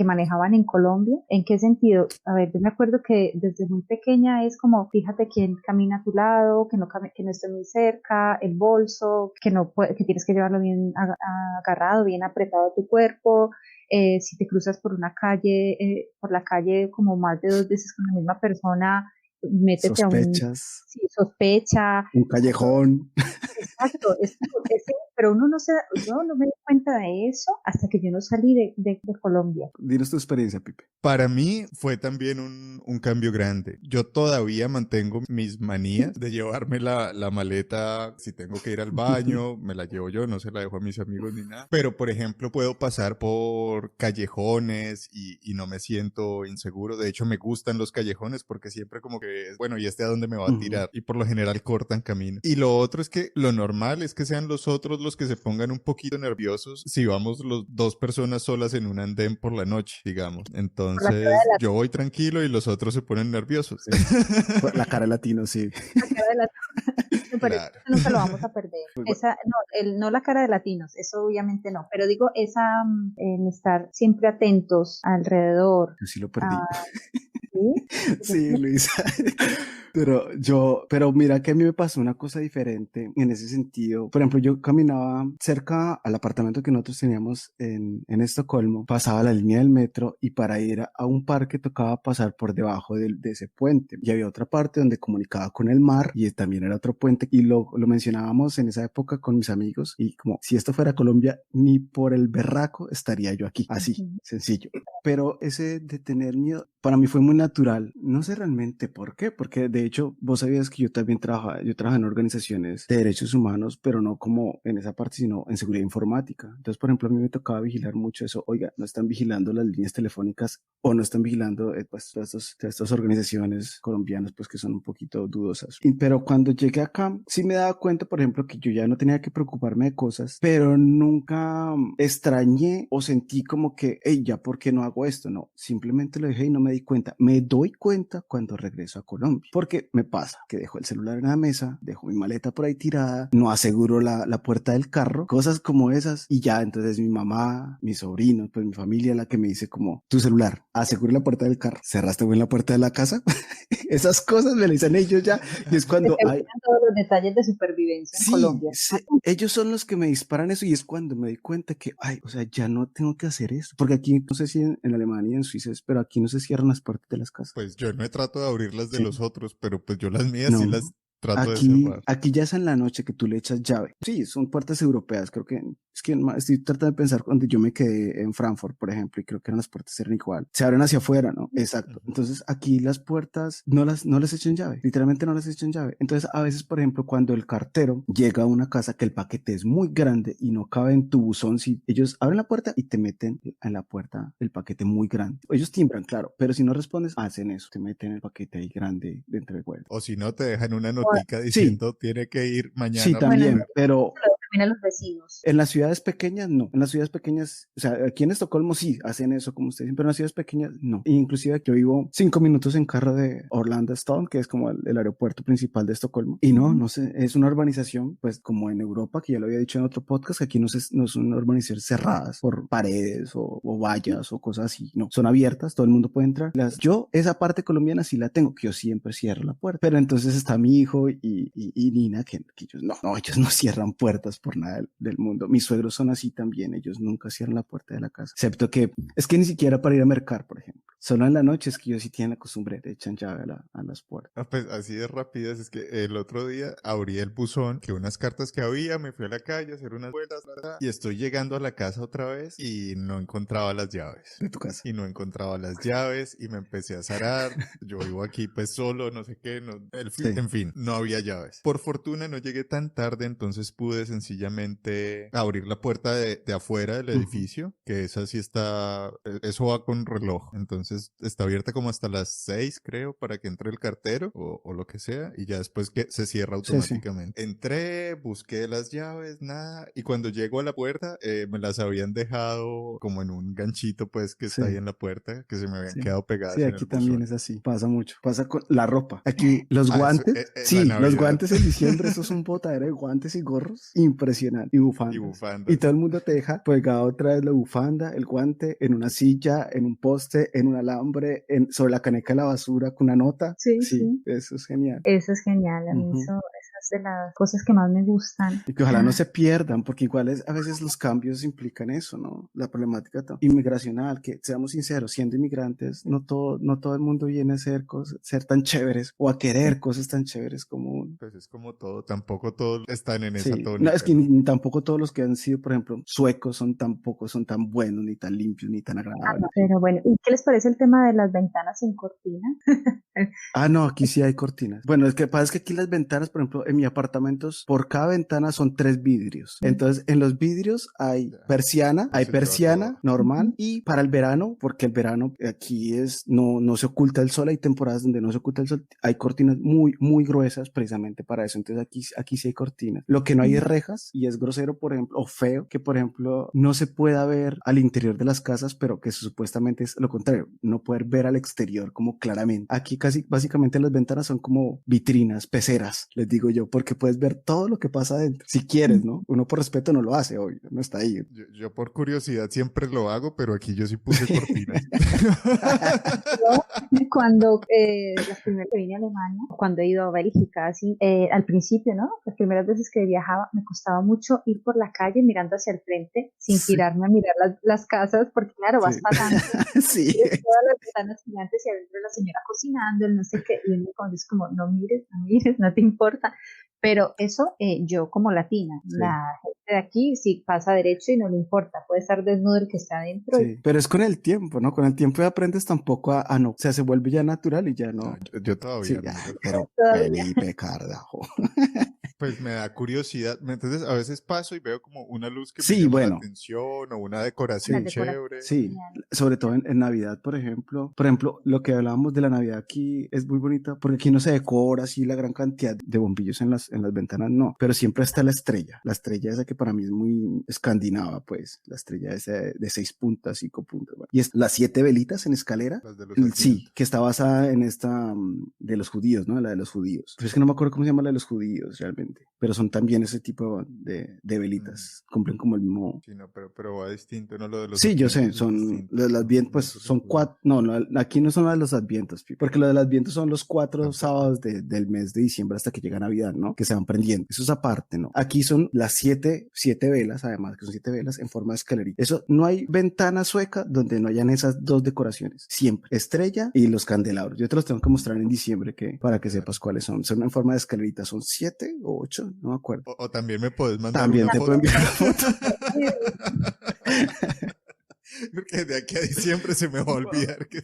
manejaban en Colombia. ¿En qué sentido? A ver, yo me acuerdo que desde muy pequeña es como, fíjate quién camina a tu lado, que no esté muy cerca, el bolso, que tienes que llevarlo bien agarrado, bien apretado a tu cuerpo. Si te cruzas por la calle como más de 2 veces con la misma persona, métete a sospechas, sí, sospecha, un o sea, callejón. exacto, pero yo no me di cuenta de eso hasta que yo no salí de Colombia. Dinos tu experiencia, Pipe. Para mí fue también un cambio grande. Yo todavía mantengo mis manías de llevarme la maleta. Si tengo que ir al baño, me la llevo yo, no se la dejo a mis amigos ni nada. Pero, por ejemplo, puedo pasar por callejones y no me siento inseguro. De hecho, me gustan los callejones porque siempre como que, bueno, ¿y este a dónde me va a Ujú. tirar? Y por lo general cortan camino. Y lo otro es que lo normal es que sean los otros los que se pongan un poquito nerviosos si vamos los dos personas solas en un andén por la noche, digamos. Por la cara Entonces de yo voy tranquilo y los otros se ponen nerviosos. Sí. La cara de latino, sí. la cara de la no, pero eso Claro. nunca lo vamos a perder. Muy bueno. Esa, no, no la cara de latinos, eso obviamente no, pero digo, el estar siempre atentos alrededor, Yo sí lo a, perdí. ¿sí? Sí, Luisa. Pero mira que a mí me pasó una cosa diferente en ese sentido. Por ejemplo, yo caminaba cerca al apartamento que nosotros teníamos en Estocolmo, pasaba la línea del metro y para ir a un parque tocaba pasar por debajo de ese puente. Y había otra parte donde comunicaba con el mar y también era otro puente. Y lo mencionábamos en esa época con mis amigos y como si esto fuera Colombia, ni por el berraco estaría yo aquí. Así, Ujú. sencillo. pero ese de tener miedo para mí fue muy natural. No sé realmente por qué, porque de hecho vos sabías que yo también yo trabajaba en organizaciones de derechos humanos, pero no como en esa parte, sino en seguridad informática. Entonces, por ejemplo, a mí me tocaba vigilar mucho eso. Oiga, no están vigilando las líneas telefónicas o no están vigilando pues todas estas organizaciones colombianas pues que son un poquito dudosas. Pero cuando llegué acá, sí me daba cuenta, por ejemplo, que yo ya no tenía que preocuparme de cosas, pero nunca extrañé o sentí como que, hey, ya, ¿por qué no hago esto? No, simplemente lo dejé y no me di cuenta. Me doy cuenta cuando regreso a Colombia, porque me pasa que dejo el celular en la mesa, dejo mi maleta por ahí tirada, no aseguro la puerta del carro, cosas como esas, y ya, entonces mi mamá, mi sobrino, pues mi familia la que me dice como, tu celular, asegura la puerta del carro, ¿cerraste bien la puerta de la casa? Esas cosas me lo dicen ellos ya, y es cuando te hay... todos los detalles de supervivencia en Sí, Colombia. ellos son los que me disparan eso y es cuando me doy cuenta que, ay, o sea, ya no tengo que hacer esto. Porque aquí, no sé si en Alemania y en Suiza, pero aquí no se cierran las puertas de las casas. Pues yo no he tratado de abrir las de Sí. los otros, pero pues yo las mías sí No, las trato de cerrar. aquí ya es en la noche que tú le echas llave. Sí, son puertas europeas, creo que, es que estoy tratando de pensar cuando yo me quedé en Frankfurt, por ejemplo, y creo que las puertas eran igual. Se abren hacia afuera, ¿no? Exacto. Ujú. Entonces aquí las puertas no les echan llave, literalmente no les echan llave. Entonces a veces, por ejemplo, cuando el cartero llega a una casa que el paquete es muy grande y no cabe en tu buzón, si ellos abren la puerta y te meten en la puerta el paquete muy grande. Ellos timbran, claro, pero si no respondes, hacen eso, te meten el paquete ahí grande dentro del vuelo. O si no, te dejan una O- notica Sí, diciendo tiene que ir sí, mañana a Bueno, también, recoger. pero también a los vecinos. en las ciudades pequeñas no. En las ciudades pequeñas, o sea, aquí en Estocolmo sí hacen eso, como ustedes dicen, pero en las ciudades pequeñas no. E inclusive yo vivo 5 minutos en carro de Orlando Stone, que es como el aeropuerto principal de Estocolmo. Y no sé, es una urbanización, pues como en Europa, que ya lo había dicho en otro podcast, que aquí no son urbanizaciones cerradas por paredes o vallas o cosas así. No, son abiertas, todo el mundo puede entrar. Yo esa parte colombiana sí la tengo, que yo siempre cierro la puerta. Pero entonces está mi hijo y Nina, que ellos ellos no cierran puertas por nada del mundo. Mis suegros son así también, ellos nunca cierran la puerta de la casa, excepto que es que ni siquiera para ir a mercar, por ejemplo. Solo en la noche es que ellos sí tienen la costumbre de echan llave a las puertas. Ah, pues así de rápidas, es que el otro día abrí el buzón, que unas cartas que había, me fui a la calle a hacer unas vueltas, y estoy llegando a la casa otra vez y no encontraba las llaves. De tu casa. Y no encontraba las llaves y me empecé a zarar. Yo vivo aquí pues solo, no sé qué, Sí. en fin, no había llaves. Por fortuna no llegué tan tarde, entonces pude sencillamente abrir la puerta de afuera del edificio, que esa sí está, eso va con reloj, entonces está abierta como hasta las 6 creo, para que entre el cartero o lo que sea, y ya después que se cierra Sí, sí. automáticamente. Entré, busqué las llaves, nada, y cuando llego a la puerta, me las habían dejado como en un ganchito pues que está ahí Sí. en la puerta, que se me habían Sí. quedado Sí, pegadas en el aquí también buzón. es así, pasa mucho, pasa con la ropa. Aquí los Ah, eso, guantes, la sí, los Navidad guantes en diciembre, eso es un botadero de guantes y gorros impresionante, y y bufandas. Y bufandas. todo el mundo te deja pegado otra vez la bufanda, el guante, en una silla, en un poste, en un alambre, sobre la caneca de la basura con una nota. Sí, Sí, sí. eso es genial. Eso es genial. A mí Ujú. esas de las cosas que más me gustan. Y que ojalá no se pierdan, porque igual a veces los cambios implican eso, ¿no? La problemática inmigracional, que seamos sinceros, siendo inmigrantes, no todo el mundo viene a ser tan chéveres o a querer cosas tan chéveres como uno. Pues es como todo, tampoco todos están en esa Sí, no, es tónica, que ¿no? ni tampoco todos los que han sido, por ejemplo, suecos tampoco son tan buenos, ni tan limpios, ni tan agradables. Pero bueno, ¿y qué les parece el tema de las ventanas sin cortina? Ah, no, aquí sí hay cortinas. Bueno, es que pasa es que aquí las ventanas, por ejemplo, en mi apartamento, por cada ventana son 3 vidrios. Entonces, en los vidrios hay Ya, hay se lleva todo. persiana normal y para el verano, porque el verano aquí no se oculta el sol, hay temporadas donde no se oculta el sol, hay cortinas muy gruesas precisamente para eso. Entonces, aquí sí hay cortinas. Lo que no hay es rejas y es grosero, por ejemplo, o feo, que por ejemplo no se pueda ver al interior de las casas, pero que supuestamente es lo contrario, no poder ver al exterior como claramente. Aquí casi básicamente las ventanas son como vitrinas, peceras, les digo yo, porque puedes ver todo lo que pasa adentro, si quieres, ¿no? Uno por respeto no lo hace, obvio, no está ahí. Yo por curiosidad siempre lo hago, pero aquí yo sí puse cortinas. Yo, cuando las primeras que vine a Alemania, cuando he ido a Bélgica, así, al principio, ¿no? Las primeras veces que viajaba, me costaba mucho ir por la calle mirando hacia el frente, sin Sí, girarme a mirar las casas, porque claro, vas sí, pasando, sí, ves todas las ventanas gigantes y adentro la señora cocinando, el no sé qué, y uno cuando es como, no mires, no te importa. Pero eso yo como latina, Sí. la gente de aquí sí pasa derecho y no le importa, puede estar desnudo el que está adentro. Sí, pero es con el tiempo, ¿no? Con el tiempo aprendes tampoco a no, o sea, se vuelve ya natural y ya No, no. yo todavía Sí, no. pero Todavía. Felipe Cardajo. Pues me da curiosidad. Entonces a veces paso y veo como una luz que me Sí, llama la bueno, atención o una La decoración sí, decoración chévere. es sí, genial. sobre todo en Navidad, por ejemplo. Por ejemplo, lo que hablábamos de la Navidad aquí es muy bonita porque aquí no se decora así la gran cantidad de bombillos en las ventanas, no, pero siempre está la estrella esa que para mí es muy escandinava, pues, la estrella esa de 6 puntas, 5 puntas, bueno. Y es las 7 velitas en escalera, Las de los sí, advientos. que está basada en esta de los judíos, ¿no? La de los judíos. Pero es que no me acuerdo cómo se llama la de los judíos realmente, pero son también ese tipo de Mm, velitas, cumplen como el mismo. sí, no, pero va distinto, ¿no? Lo de los Sí, yo sé, advientos es son distinto. las Advientos, pues No se son puede. 4, no, aquí no son las de los Advientos, porque lo de los Advientos son los 4 sábados Tampoco. del mes de diciembre hasta que llega Navidad, ¿no? Que se van prendiendo. Eso es aparte, ¿no? Aquí son las 7 velas, además, que son 7 velas en forma de escalerita. Eso, no hay ventana sueca donde no hayan esas dos decoraciones. Siempre, estrella y los candelabros. Yo te los tengo que mostrar en diciembre para que Claro. sepas cuáles son. Son en forma de escalerita, son 7 o 8, no me acuerdo. O también me puedes mandar También una te puedo foto. enviar la foto. Porque de aquí a diciembre se me va a olvidar que...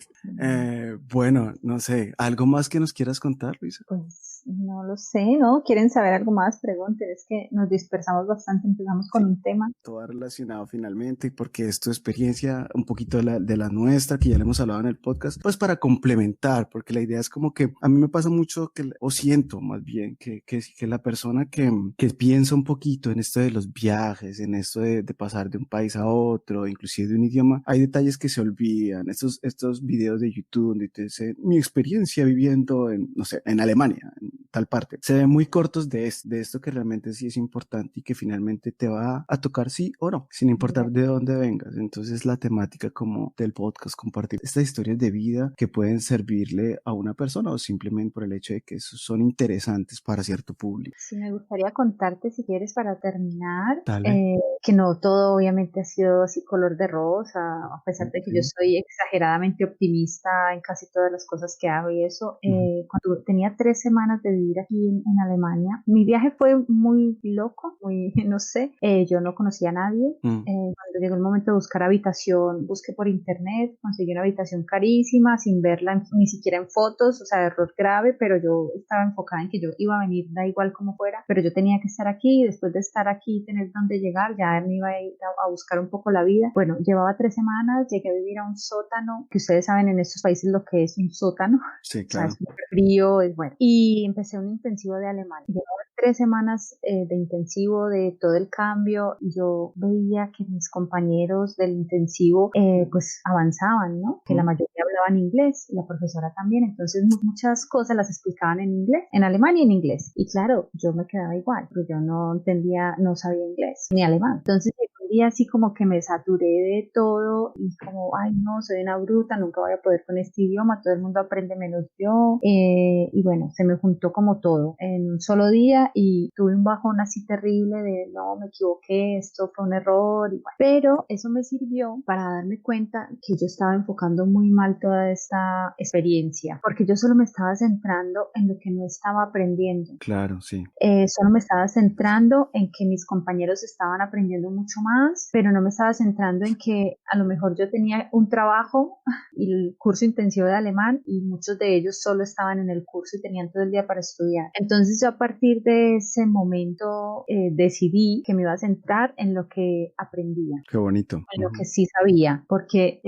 Bueno, no sé, ¿algo más que nos quieras contar, Luisa? Pues no lo sé, ¿no? ¿Quieren saber algo más? Pregunten, es que nos dispersamos bastante, empezamos con Sí, un tema. todo relacionado finalmente, porque es tu experiencia, un poquito de la nuestra, que ya le hemos hablado en el podcast, pues para complementar, porque la idea es como que a mí me pasa mucho o siento más bien, que la persona que piensa un poquito en esto de los viajes, en esto de pasar de un país a otro, inclusive de un idioma, hay detalles que se olvidan, estos videos de YouTube donde te dice mi experiencia viviendo en, no sé, en Alemania, en tal parte, se ven muy cortos de esto que realmente sí es importante y que finalmente te va a tocar sí o no, sin importar de dónde vengas. Entonces la temática como del podcast, compartir estas historias de vida que pueden servirle a una persona o simplemente por el hecho de que son interesantes para cierto público. Sí, me gustaría contarte, si quieres, para terminar, Dale. que no todo obviamente ha sido así color de rosa, a pesar de que yo Sí. soy exageradamente optimista en casi todas las cosas que hago y eso. Ujú. Cuando tenía 3 semanas de vivir aquí en Alemania, mi viaje fue muy loco, muy, no sé, yo no conocía a nadie. Mm. Cuando llegó el momento de buscar habitación, busqué por internet, conseguí una habitación carísima, sin verla ni siquiera en fotos, o sea, error grave, pero yo estaba enfocada en que yo iba a venir, da igual como fuera, pero yo tenía que estar aquí, y después de estar aquí, tener dónde llegar, ya me iba a ir a buscar un poco la vida. Bueno, llevaba 3 semanas, llegué a vivir a un sótano, que ustedes saben en estos países lo que es un sótano, Sí, o sea, claro. es muy frío, es bueno. Y empecé un intensivo de alemán. Llevaba 3 semanas de intensivo, de todo el cambio, y yo veía que mis compañeros del intensivo pues avanzaban, ¿no? Que la Mm. mayoría hablaban inglés, y la profesora también, entonces muchas cosas las explicaban en inglés, en alemán y en inglés. Y claro, yo me quedaba igual, porque yo no entendía, no sabía inglés ni alemán. Entonces un día así como que me saturé de todo y como, ay no, soy una bruta, nunca voy a poder con este idioma, todo el mundo aprende menos yo. Y bueno, se me juntó como todo en un solo día y tuve un bajón así terrible de no, me equivoqué, esto fue un error. Y bueno. Pero eso me sirvió para darme cuenta que yo estaba enfocando muy mal toda esta experiencia, porque yo solo me estaba centrando en lo que no estaba aprendiendo. Claro, sí. Solo me estaba centrando en que mis compañeros estaban aprendiendo mucho más, pero no me estaba centrando en que a lo mejor yo tenía un trabajo y el curso intensivo de alemán y muchos de ellos solo estaban en el curso y tenían todo el día para estudiar. Entonces yo a partir de ese momento decidí que me iba a centrar en lo que aprendía, Qué bonito. en lo Ujú. que sí sabía, porque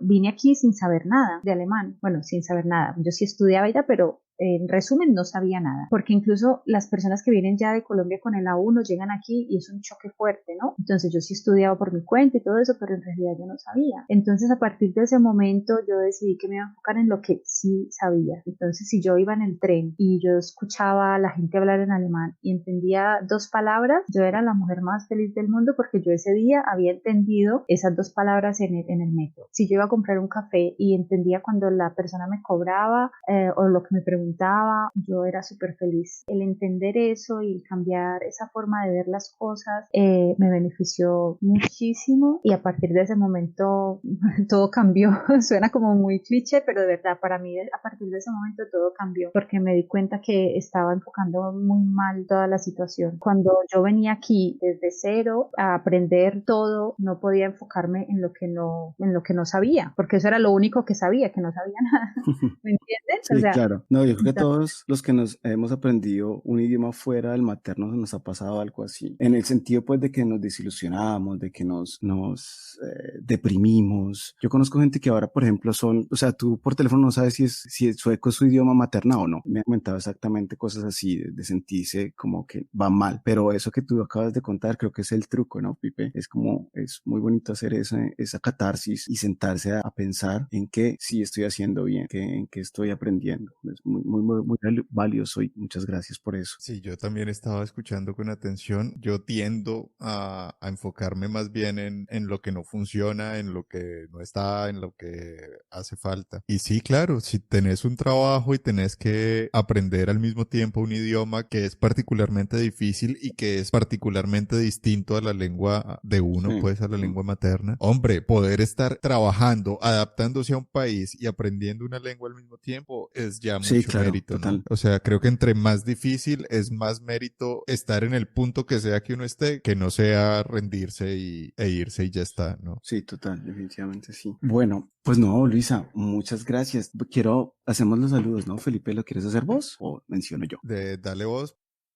vine aquí sin saber nada de alemán, bueno, sin saber nada. Yo sí estudiaba ya, pero en resumen no sabía nada, porque incluso las personas que vienen ya de Colombia con el A1 llegan aquí y es un choque fuerte, ¿no? Entonces yo sí estudiaba por mi cuenta y todo eso, pero en realidad yo no sabía. Entonces a partir de ese momento yo decidí que me iba a enfocar en lo que sí sabía. Entonces si yo iba en el tren y yo escuchaba a la gente hablar en alemán y entendía 2 palabras, yo era la mujer más feliz del mundo porque yo ese día había entendido esas 2 palabras en el metro. Si yo iba a comprar un café y entendía cuando la persona me cobraba o lo que me preguntaba, pintaba, yo era súper feliz. El entender eso y cambiar esa forma de ver las cosas me benefició muchísimo y a partir de ese momento todo cambió. Suena como muy cliché, pero de verdad para mí a partir de ese momento todo cambió porque me di cuenta que estaba enfocando muy mal toda la situación. Cuando yo venía aquí desde cero a aprender todo, no podía enfocarme en lo que no sabía, porque eso era lo único que sabía, que no sabía nada. ¿Me entiendes? Sí, O sea, claro. No, yo creo que todos los que nos hemos aprendido un idioma fuera del materno nos ha pasado algo así. En el sentido, pues, de que nos desilusionamos, de que nos deprimimos. Yo conozco gente que ahora, por ejemplo, o sea, tú por teléfono no sabes si el sueco es su idioma materno o no. Me han comentado exactamente cosas así, de sentirse como que va mal. Pero eso que tú acabas de contar, creo que es el truco, ¿no, Pipe? Es muy bonito hacer esa catarsis y sentarse a pensar en qué sí estoy haciendo bien, en qué estoy aprendiendo. Es muy valioso y muchas gracias por eso. Sí, yo también estaba escuchando con atención. Yo tiendo a enfocarme más bien en lo que no funciona, en lo que no está, en lo que hace falta. Y sí, claro, si tenés un trabajo y tenés que aprender al mismo tiempo un idioma que es particularmente difícil y que es particularmente distinto a la lengua de uno, Sí. pues a la lengua materna. Hombre, poder estar trabajando, adaptándose a un país y aprendiendo una lengua al mismo tiempo es ya Sí, mucho claro, mérito, ¿no? total. O sea, creo que entre más difícil es más mérito estar en el punto que sea que uno esté, que no sea rendirse e irse y ya está, ¿no? Sí, total, definitivamente sí. Bueno, pues no, Luisa, muchas gracias. Hacemos los saludos, ¿no? Felipe, ¿lo quieres hacer vos o menciono yo? Dale vos.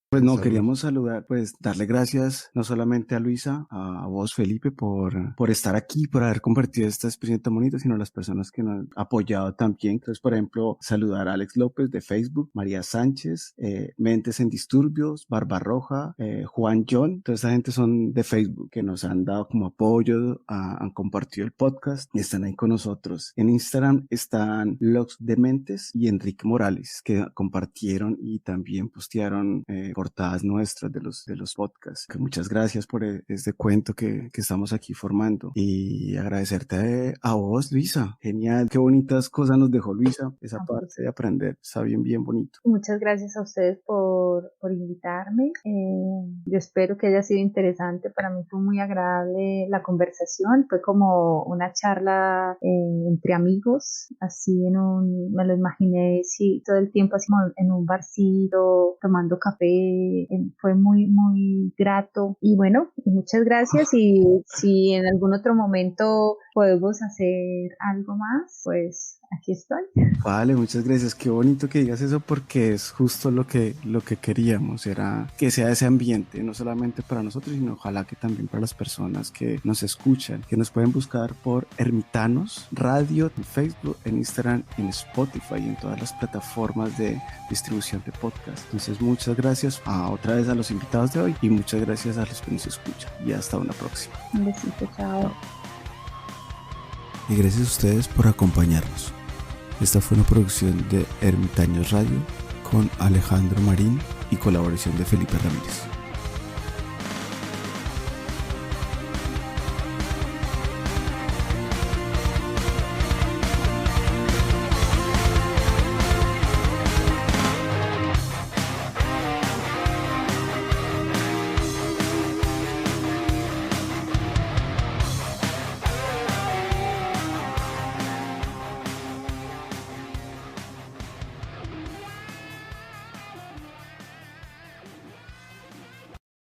Pues no, Salud. queríamos saludar, pues darle gracias no solamente a Luisa, a vos, Felipe, por estar aquí, por haber compartido esta experiencia tan bonita, sino a las personas que nos han apoyado también. Entonces, por ejemplo, saludar a Alex López de Facebook, María Sánchez, Mentes en Disturbios, Barbarroja, Juan John. Toda esta gente son de Facebook que nos han dado como apoyo, han compartido el podcast y están ahí con nosotros. En Instagram están Logs de Mentes y Enrique Morales, que compartieron y también postearon portadas nuestras de los podcasts. Que muchas gracias por este cuento que estamos aquí formando y agradecerte a vos, Luisa. Genial, qué bonitas cosas nos dejó Luisa, esa parte de aprender, está bien, bien bonito. Muchas gracias a ustedes por invitarme. Yo espero que haya sido interesante. Para mí fue muy agradable la conversación. Fue como una charla entre amigos, así me lo imaginé sí, todo el tiempo así como en un barcito, tomando café. Fue muy, muy grato. Y bueno, muchas gracias. Y si en algún otro momento podemos hacer algo más, pues aquí estoy. Vale, muchas gracias. Qué bonito que digas eso porque es justo lo que queríamos, era que sea ese ambiente, no solamente para nosotros, sino ojalá que también para las personas que nos escuchan, que nos pueden buscar por Ermitanos Radio en Facebook, en Instagram, en Spotify y en todas las plataformas de distribución de podcast. Entonces, muchas gracias otra vez a los invitados de hoy y muchas gracias a los que nos escuchan. Y hasta una próxima. Un besito, chao. Y gracias a ustedes por acompañarnos. Esta fue una producción de Ermitaños Radio con Alejandro Marín y colaboración de Felipe Ramírez.